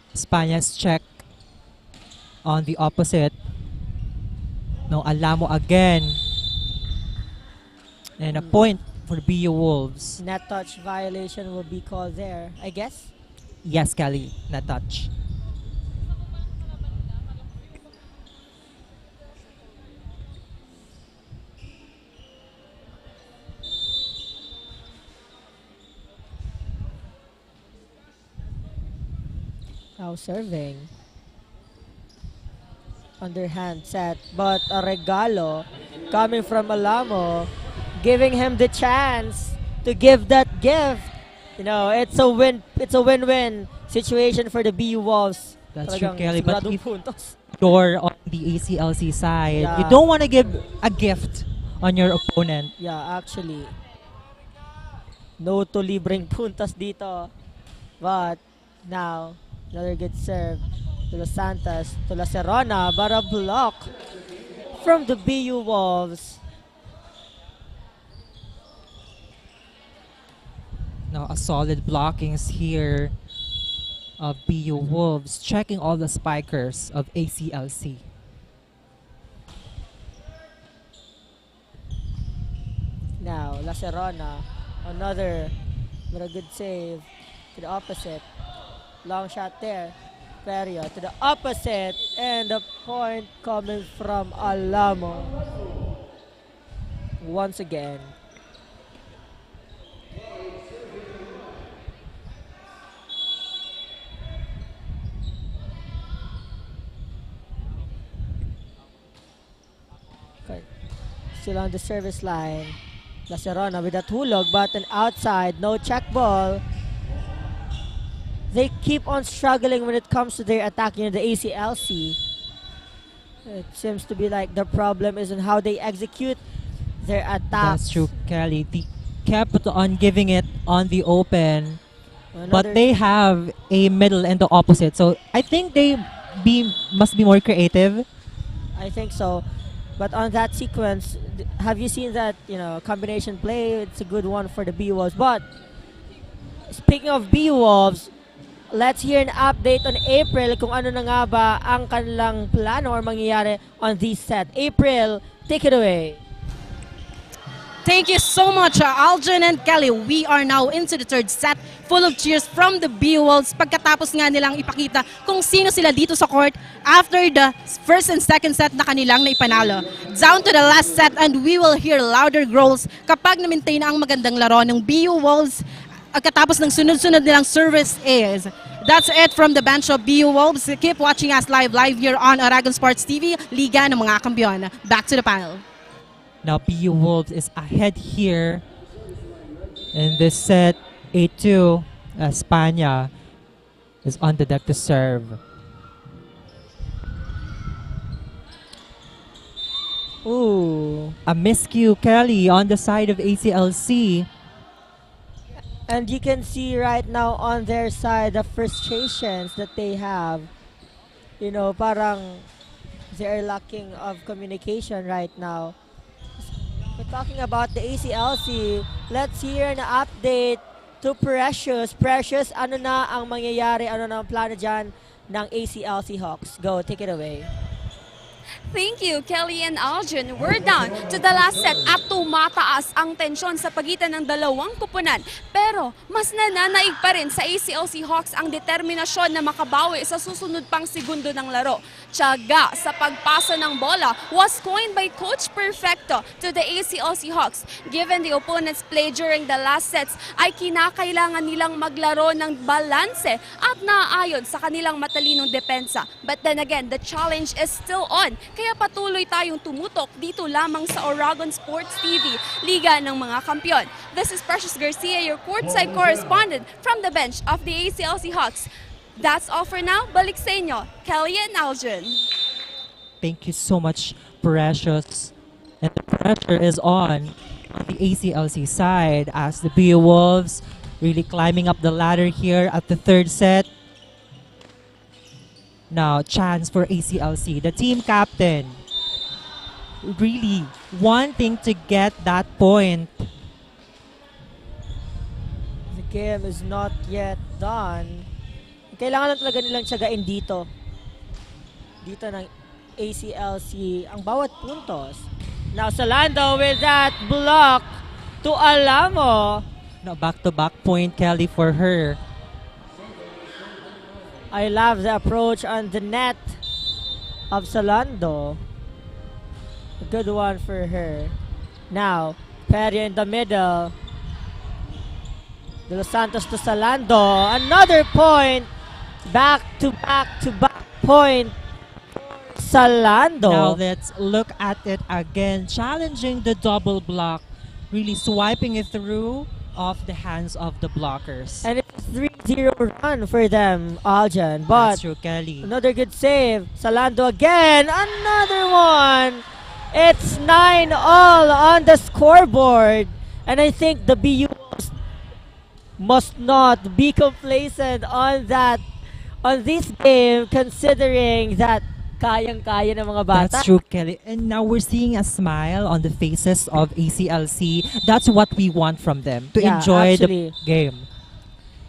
España's check on the opposite. No, Alamo again. And a point for the BU Wolves. Net touch violation will be called there, I guess. Yes, Kelly, net touch. Now serving. Underhand set, but a regalo coming from Alamo, giving him the chance to give that gift. You know, it's a win-win situation for the BU Wolves. That's true, Kelly. But if puntos. you're on the ACLC side, Yeah. you don't want to give a gift on your opponent. Yeah, actually. No to libreng puntos dito. But now, another good serve to Los Santos, to La Serrana, but a block from the BU Wolves. Now, a solid blockings here of BU Wolves, checking all the spikers of ACLC. Now, La Serrana, another, but a good save to the opposite. Long shot there. Perio to the opposite, and the point coming from Alamo. Once again. Okay. Still on the service line. La Serrana with a tulog, but an outside, no check ball. They keep on struggling when it comes to their attacking in the ACLC. It seems to be like the problem is in how they execute their attacks. That's true, Kelly. They kept on giving it on the open, but they have a middle and the opposite. So I think they must be more creative. I think so. But on that sequence, have you seen that, combination play? It's a good one for the BU Wolves. But speaking of BU Wolves, let's hear an update on April kung ano na nga ba ang kanilang plano or mangyayari on this set. April, take it away. Thank you so much, Aljan and Kelly. We are now into the third set, full of cheers from the BU Wolves pagkatapos nga nilang ipakita kung sino sila dito sa court after the first and second set na kanilang naipanalo. Down to the last set, and we will hear louder growls kapag na-maintain ang magandang laro ng BU Wolves pagkatapos ng sunod-sunod nilang service is. That's it from the bench of BU Wolves. Keep watching us live here on Aragon Sports TV, Liga ng mga Kampiyon. Back to the panel. Now BU Wolves is ahead here in this set, 8-2. España is on the deck to serve. Ooh, a miscue, Kelly, on the side of ACLC. And you can see right now on their side the frustrations that they have. Parang they're lacking of communication right now. We're talking about the ACLC. Let's hear an update to Precious. Precious, ano na ang mangyayari? Ano na ang plano dyan ng ACLC Hawks? Go, take it away. Thank you, Kelly and Algin. We're down to the last set at tumataas ang tensyon sa pagitan ng dalawang kupunan. Pero mas nananaig pa rin sa ACLC Hawks ang determinasyon na makabawi sa susunod pang segundo ng laro. Tiyaga sa pagpasa ng bola was coined by Coach Perfecto to the ACLC Hawks. Given the opponent's play during the last sets, ay kinakailangan nilang maglaro ng balanse at naaayon sa kanilang matalinong depensa. But then again, the challenge is still on. Kaya patuloy tayong tumutok dito lamang sa Oragon Sports TV, Liga ng mga Kampiyon. This is Precious Garcia, your courtside correspondent from the bench of the ACLC Hawks. That's all for now. Balik sa inyo, Kelly and Algin. Thank you so much, Precious. And the pressure is on the ACLC side as the BU Wolves really climbing up the ladder here at the third set. Now, chance for ACLC. The team captain really wanting to get that point. The game is not yet done. Kailangan lang talaga nilang tiyagain dito. Dito ng ACLC ang bawat puntos. Now, Salando with that block to Alamo. Now, back-to-back point, Kelly, for her. I love the approach on the net of Salando. A good one for her. Now, Peria in the middle. De Los Santos to Salando. Another point. Back to back point. Salando. Now let's look at it again. Challenging the double block. Really swiping it through off the hands of the blockers. And it's 3-0 run for them, Aljan. But that's true, Kelly. Another good save. Salando again. Another one. It's 9-all on the scoreboard. And I think the BU must not be complacent on this game, considering that kayang-kaya ng mga bata. That's true, Kelly. And now we're seeing a smile on the faces of ACLC. That's what we want from them, to enjoy the game.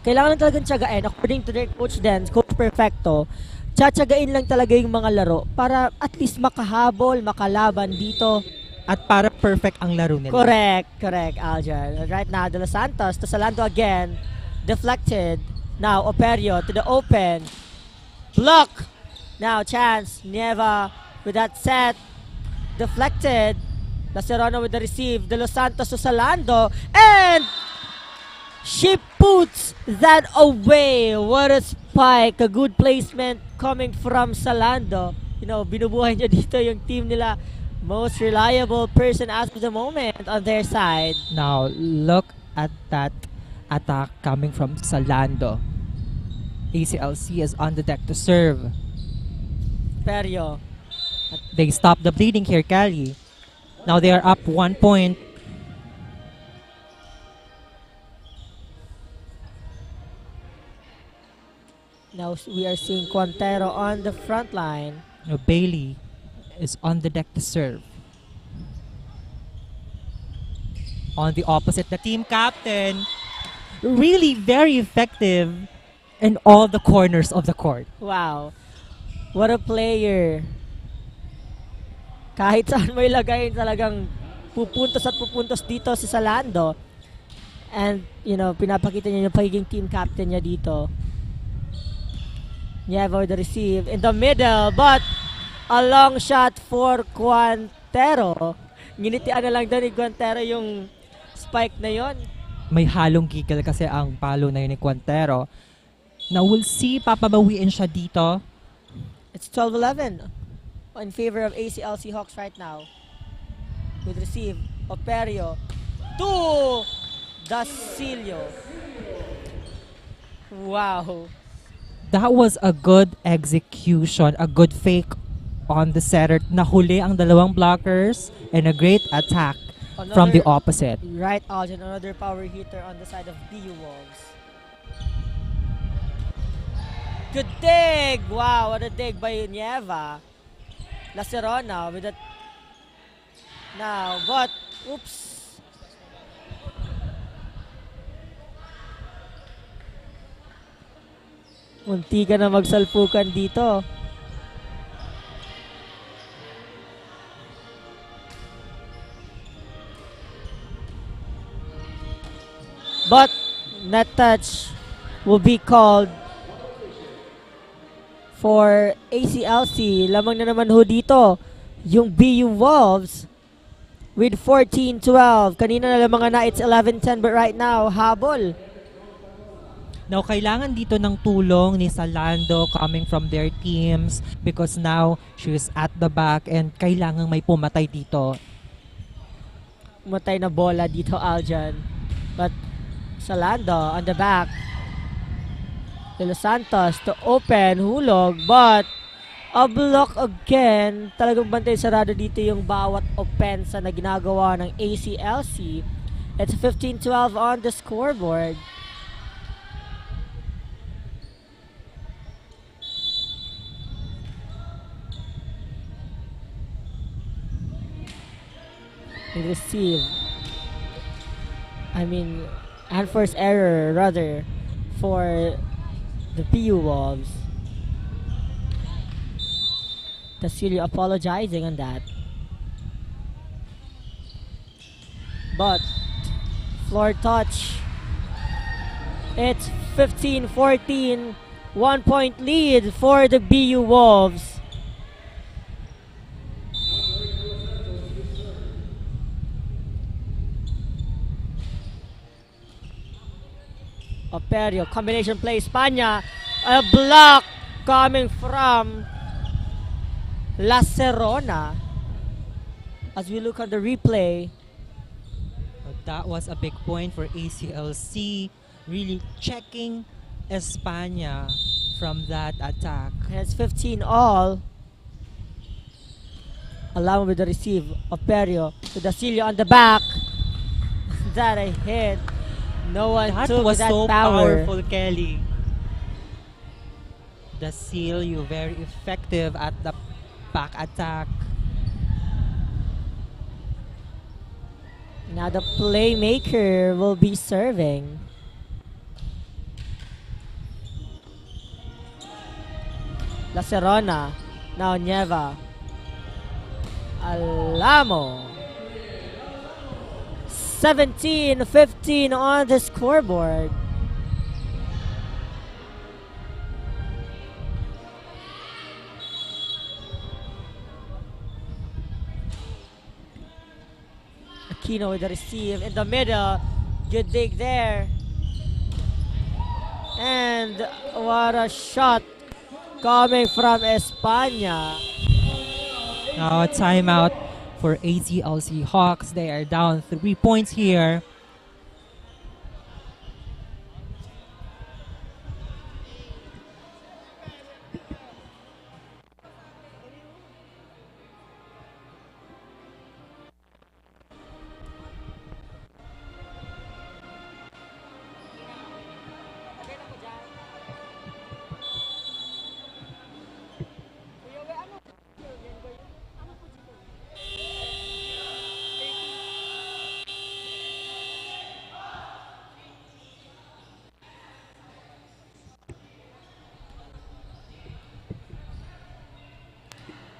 Kailangan lang talagang tiyagain. According to their coach then, Coach Perfecto, tiyagain lang talaga yung mga laro para at least makahabol, makalaban dito. At para perfect ang laro nila. Correct, Aljan. Right now, De Los Santos to Salando again. Deflected. Now, Operio to the open. Block. Now, chance. Nieva with that set. Deflected. Lacerona with the receive. De Los Santos to Salando. And she puts that away. What a spike. A good placement coming from Salando. You know, binubuhay niya dito yung team nila. Most reliable person as of the moment on their side. Now, look at that attack coming from Salando. ACLC is on the deck to serve. Perio. They stop the bleeding here, Kelly. Now they are up 1 point. Now we are seeing Quintero on the front line. Now Bailey is on the deck to serve. On the opposite, the team captain, really very effective in all the corners of the court. Wow. What a player. Kahit saan mo ilagay, talagang pupuntos at pupuntos dito si Salando. And, you know, pinapakita niya yung pagiging team captain niya dito. Nieva with the receive in the middle, but a long shot for Quintero. Nginitian na lang doon ni Quintero yung spike na yon. May halong giggle kasi ang palo na yun ni Quintero. Now we'll see, papabawiin siya dito. It's 12-11 in favor of ACLC Hawks right now. With receive, Operio to Dasilio. Wow. That was a good execution, a good fake on the setter. Nahuli ang dalawang blockers and a great attack from the opposite. Right, Aljan, another power hitter on the side of BU Wolves. Good dig! Wow, what a dig by Nieva. Lacerona with that. Now, but, oops. Munti ka na magsalpukan dito. But net touch will be called for ACLC. Lamang na naman ho dito yung BU Wolves with 14-12. Kanina na lamang na it's 11-10 but right now, habol. Now, kailangan dito ng tulong ni Salando coming from their teams because now she's at the back and kailangan may pumatay dito. Matay na bola dito, Aljan. But Salando on the back. De Los Santos to open, hulog, but a block again. Talagang bantay sarado dito yung bawat opensa na ginagawa ng ACLC. It's 15-12 on the scoreboard. Receive. Unforced error rather for the PU Wolves. Tasilio apologizing on that. But floor touch. It's 15-14. 1 point lead for the BU Wolves. Operio, combination play, España, a block coming from La Serona. As we look at the replay, that was a big point for ACLC, really checking España from that attack. It's 15 all. Along with the receive, Operio to Dasilio on the back. That a hit. No one That took was that so power. powerful, Kelly. The seal, you very effective at the back attack. Now the playmaker will be serving. La Serona. Now Nieva. Alamo. 17-15 on the scoreboard. Aquino with the receive in the middle. Good dig there. And what a shot coming from España. Now a timeout for ACLC Hawks. They are down 3 points here.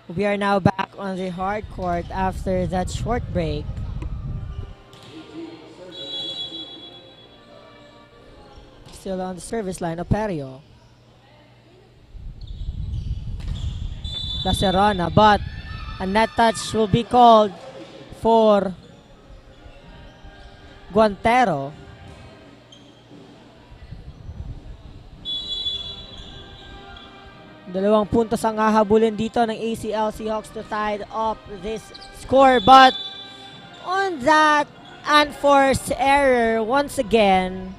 We are now back on the hard court after that short break. Still on the service line, Operio. La Serona, but a net touch will be called for Guantero. Dalawang puntos ang hahabulin dito ng ACLC Hawks to tie up this score. But on that unforced error, once again,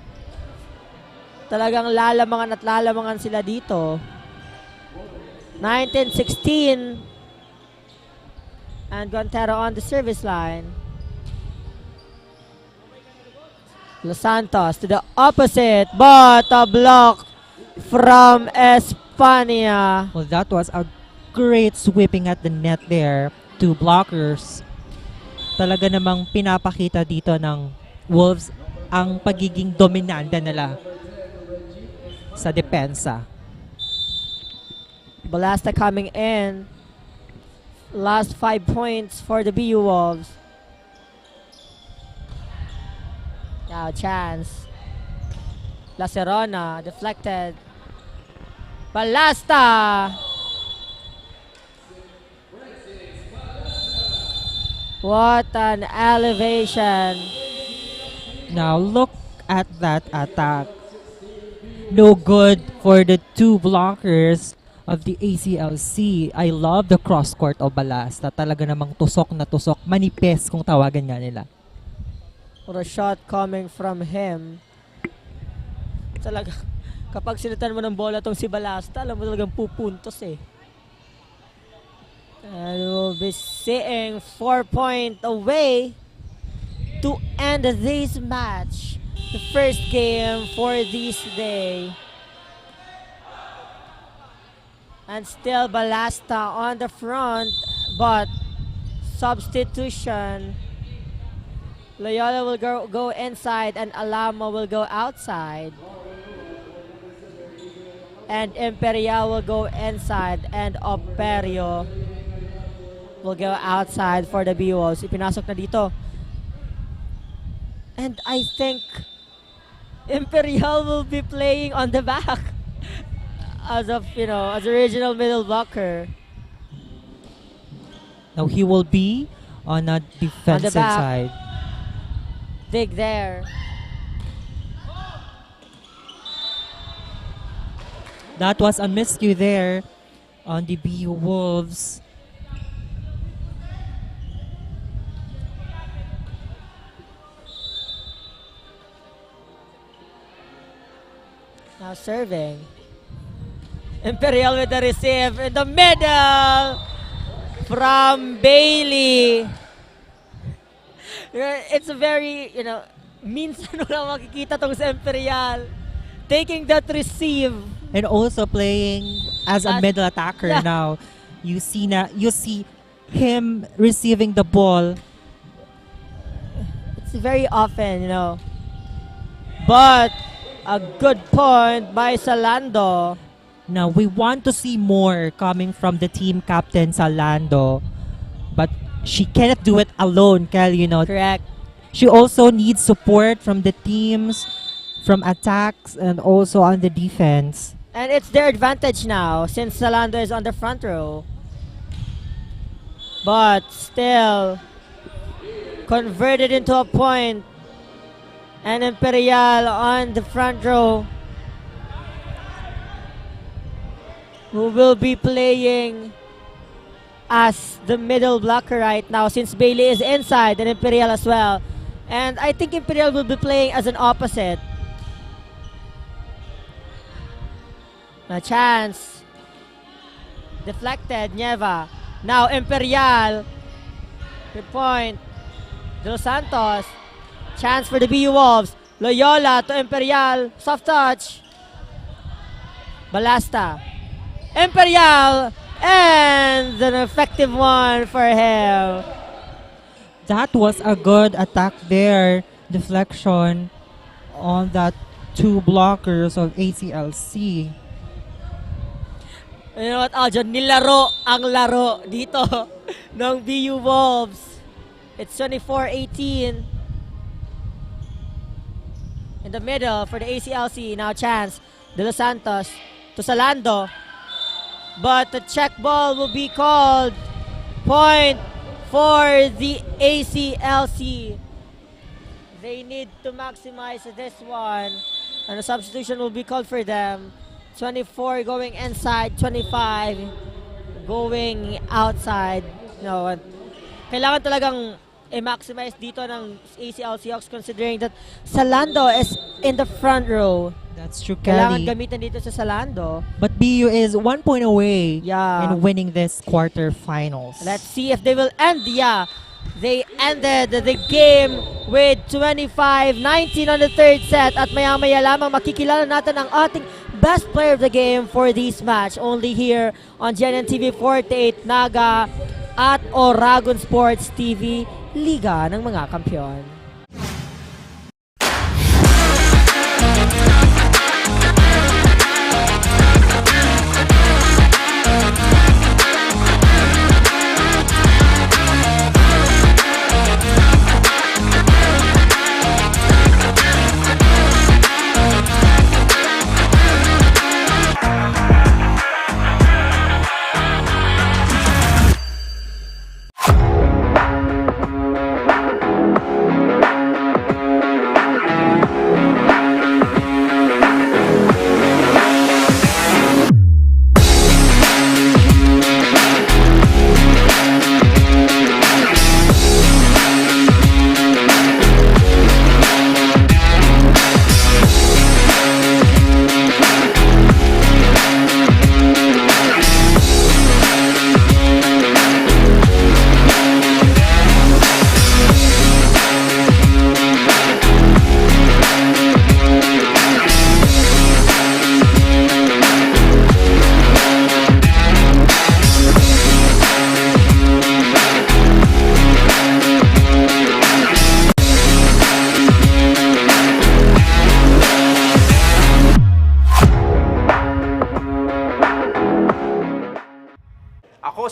talagang lalamangan at lalamangan sila dito. 19-16. And Guantero on the service line. Los Santos to the opposite, but a block from España. Well, that was a great sweeping at the net there. 2 blockers. Talaga namang pinapakita dito ng Wolves ang pagiging dominante nila sa depensa. Balasta coming in. Last 5 points for the BU Wolves. Now chance. Lacerona, deflected. Balasta! What an elevation. Now look at that attack. No good for the two blockers of the ACLC. I love the cross-court of Balasta. Talaga namang tusok na tusok. Manipes kung tawagan nga nila. Or a shot coming from him. Talaga, kapag sinitan mo ng bola tong si Balasta, alam mo talagang pupuntos eh. And we'll be seeing 4 points away to end this match. The first game for this day. And still Balasta on the front, but substitution. Loyola will go inside and Alamo will go outside. And Imperial will go inside and Operio will go outside for the B-Wolves. Ipinasok na dito. And I think Imperial will be playing on the back as of, as original middle blocker. Now he will be on a defensive side. Dig there. That was a miscue there on the B-Wolves. Now serving. Imperial with the receive in the middle from Bailey. It's a very, minsan wala makikita tong sa Imperial. Taking that receive. And also playing as a middle attacker now. You see him receiving the ball. It's very often, But a good point by Salando. Now, we want to see more coming from the team captain, Salando. But she cannot do it alone, Kel, Correct. She also needs support from the teams, from attacks, and also on the defense. And it's their advantage now, since Salando is on the front row. But still, converted into a point. And Imperial on the front row, who will be playing as the middle blocker right now, since Bailey is inside and Imperial as well. And I think Imperial will be playing as an opposite. A chance. Deflected, Nieva. Now Imperial. Good point. Dos Santos. Chance for the BU Wolves. Loyola to Imperial. Soft touch. Balasta. Imperial. And an effective one for him. That was a good attack there. Deflection on that two blockers of ACLC. You know what, Aljon? Nilaro ang laro dito ng BU Wolves. It's 24-18. In the middle for the ACLC. Now chance. De Los Santos to Salando. But the check ball will be called. Point for the ACLC. They need to maximize this one. And a substitution will be called for them. 24 going inside, 25 going outside. Kailangan talagang i-maximize dito ng ACLC Hawks considering that Salando is in the front row. That's true, Kailangan Kelly. gamitan dito sa Salando. But BU is 1 point away in winning this quarterfinals. Let's see if they will end. They ended the game with 25-19 on the third set. At maya-maya lamang makikilala natin ang ating best player of the game for this match. Only here on GNTV-Naga at Oragon Sports TV, Liga ng mga Kampiyon.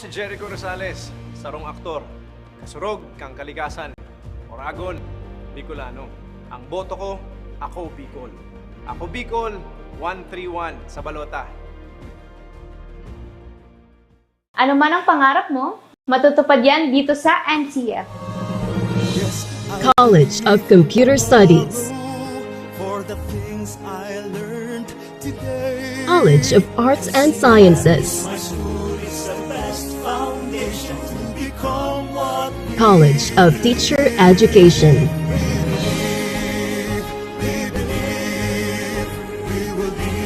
si Jericho Rosales, sarong aktor. Kasurog kang kalikasan. Oragon, Bicolano. Ang boto ko, ako Bicol. Ako Bicol, 131 sa balota. Ano man ang pangarap mo, matutupad yan dito sa NCF. College of Computer Studies, College of Arts and Sciences, College of Teacher Education,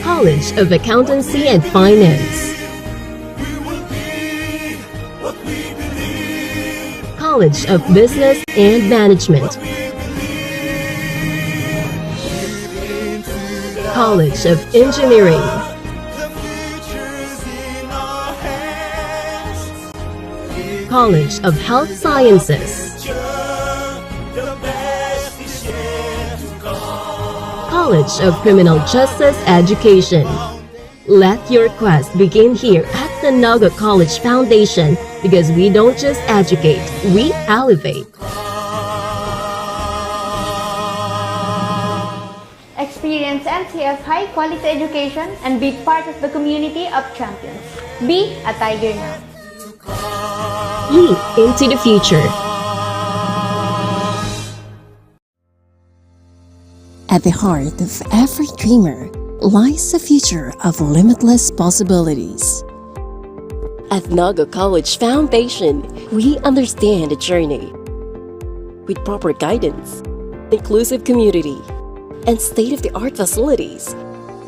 College of Accountancy and Finance, College of Business and Management, College of Engineering, College of Health Sciences, College of Criminal Justice Education. Let your quest begin here at the Naga College Foundation, because we don't just educate, we elevate. Experience NCF high-quality education and be part of the community of champions. Be a Tiger now. Leap into the future. At the heart of every dreamer lies a future of limitless possibilities. At Naga College Foundation, we understand the journey. With proper guidance, inclusive community, and state-of-the-art facilities,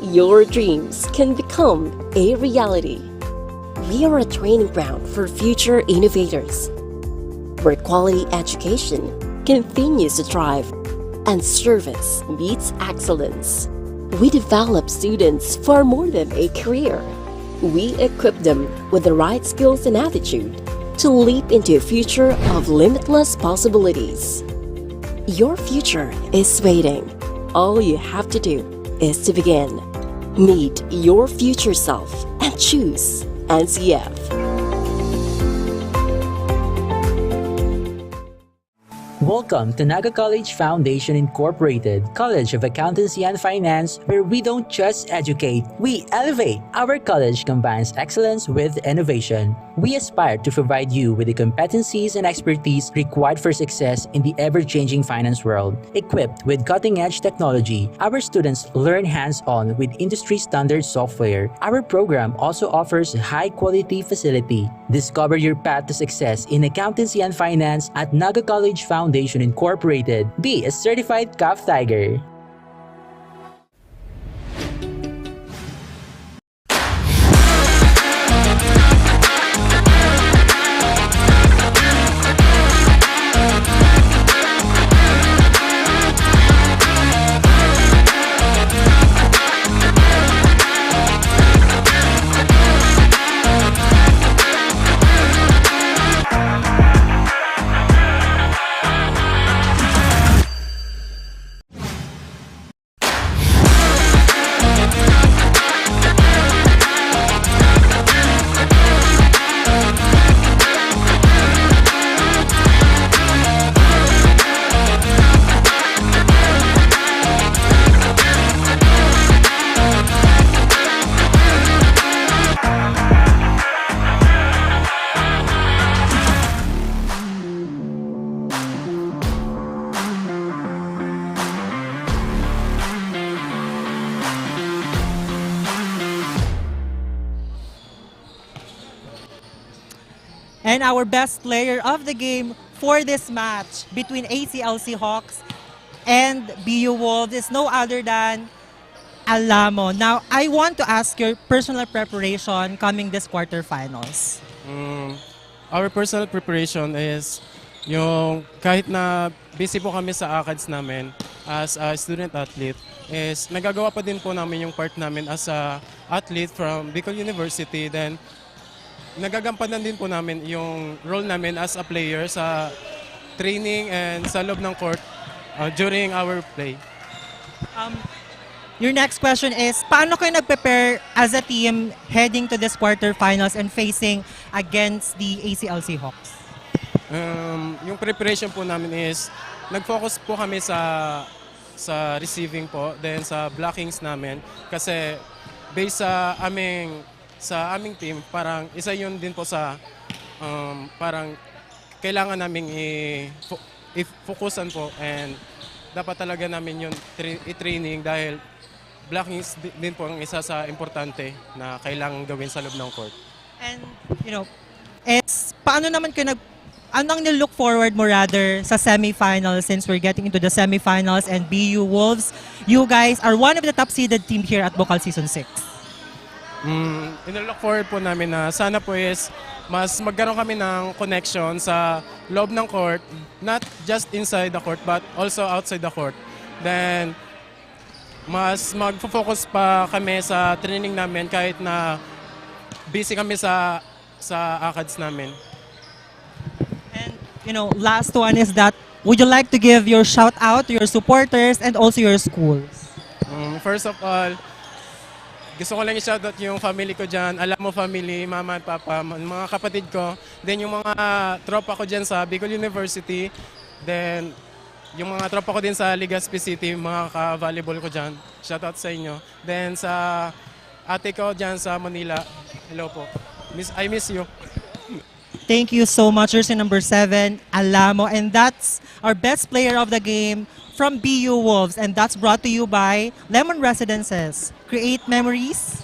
your dreams can become a reality. We are a training ground for future innovators, where quality education continues to thrive and service meets excellence. We develop students for more than a career. We equip them with the right skills and attitude to leap into a future of limitless possibilities. Your future is waiting. All you have to do is to begin. Meet your future self and choose NCF. Welcome to Naga College Foundation Incorporated, College of Accountancy and Finance, where we don't just educate, we elevate. Our college combines excellence with innovation. We aspire to provide you with the competencies and expertise required for success in the ever-changing finance world. Equipped with cutting-edge technology, our students learn hands-on with industry-standard software. Our program also offers a high-quality facility. Discover your path to success in accountancy and finance at Naga College Foundation Incorporated. Be a certified CAF Tiger. And our best player of the game for this match between ACLC Hawks and BU Wolves is no other than Alamo. Now, I want to ask your personal preparation coming this quarterfinals. Our personal preparation is yung kahit na busy po kami sa ACADS namin as a student athlete, is nagagawa pa din po namin yung part namin as a athlete from Bicol University. Then, nagagampanan din po namin yung role namin as a player sa training and sa loob ng court during our play. Your next question is, paano kayo nag-prepare as a team heading to this quarterfinals and facing against the ACLC Hawks? Yung preparation po namin is, nag-focus po kami sa receiving po, then sa blockings namin. Kasi based sa aming team, parang isa yun din po sa parang kailangan naming i-focusan po, and dapat talaga namin yun i-training dahil blockings din po ang isa sa importante na kailangan gawin sa loob ng court. And, paano naman kayo anong nilook forward mo rather sa semifinals, since we're getting into the semifinals and BU Wolves, you guys are one of the top-seeded team here at Bucal Season 6. Inilook forward po namin na sana po is mas magkaroon kami ng connection sa loob ng court, not just inside the court but also outside the court. Then, mas mag-focus pa kami sa training namin kahit na busy kami sa ACADS namin. And, last one is that, would you like to give your shout out to your supporters and also your schools? First of all, gusto ko lang i-shout out yung family ko dyan, alam mo family, mama at papa, mga kapatid ko, then yung mga tropa ko dyan sa Bicol University, then yung mga tropa ko din sa Legazpi City, mga ka-volleyball ko dyan, shout out sa inyo. Then sa ate ko dyan sa Manila, hello po, I miss you. Thank you so much, jersey number 7, Alamo, and that's our best player of the game from BU Wolves, and that's brought to you by Lemon Residences. Create memories.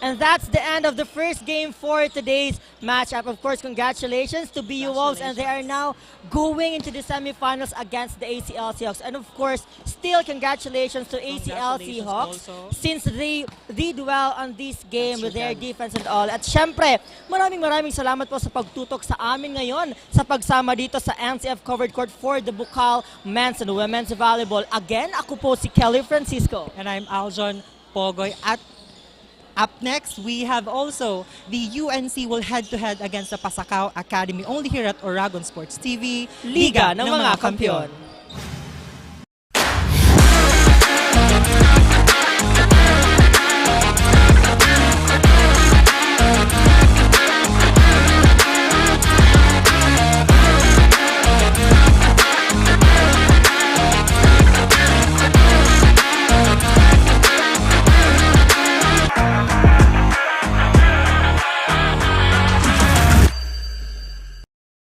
And that's the end of the first game for today's matchup. Of course, congratulations to BU Wolves, and they are now going into the semifinals against the ACLC Hawks. And of course, still congratulations to ACLC Hawks since they did well on this game with their defense and all. At syempre, maraming salamat po sa pagtutok sa amin ngayon sa pagsama dito sa NCF Covered Court for the Bucal Men's and Women's Volleyball. Again, ako po si Kelly Francisco. And I'm Aljon Pogoy. At up next, we have also the UNC will head-to-head against the Pasacao Academy only here at Oragon Sports TV, Liga ng mga Kampiyon.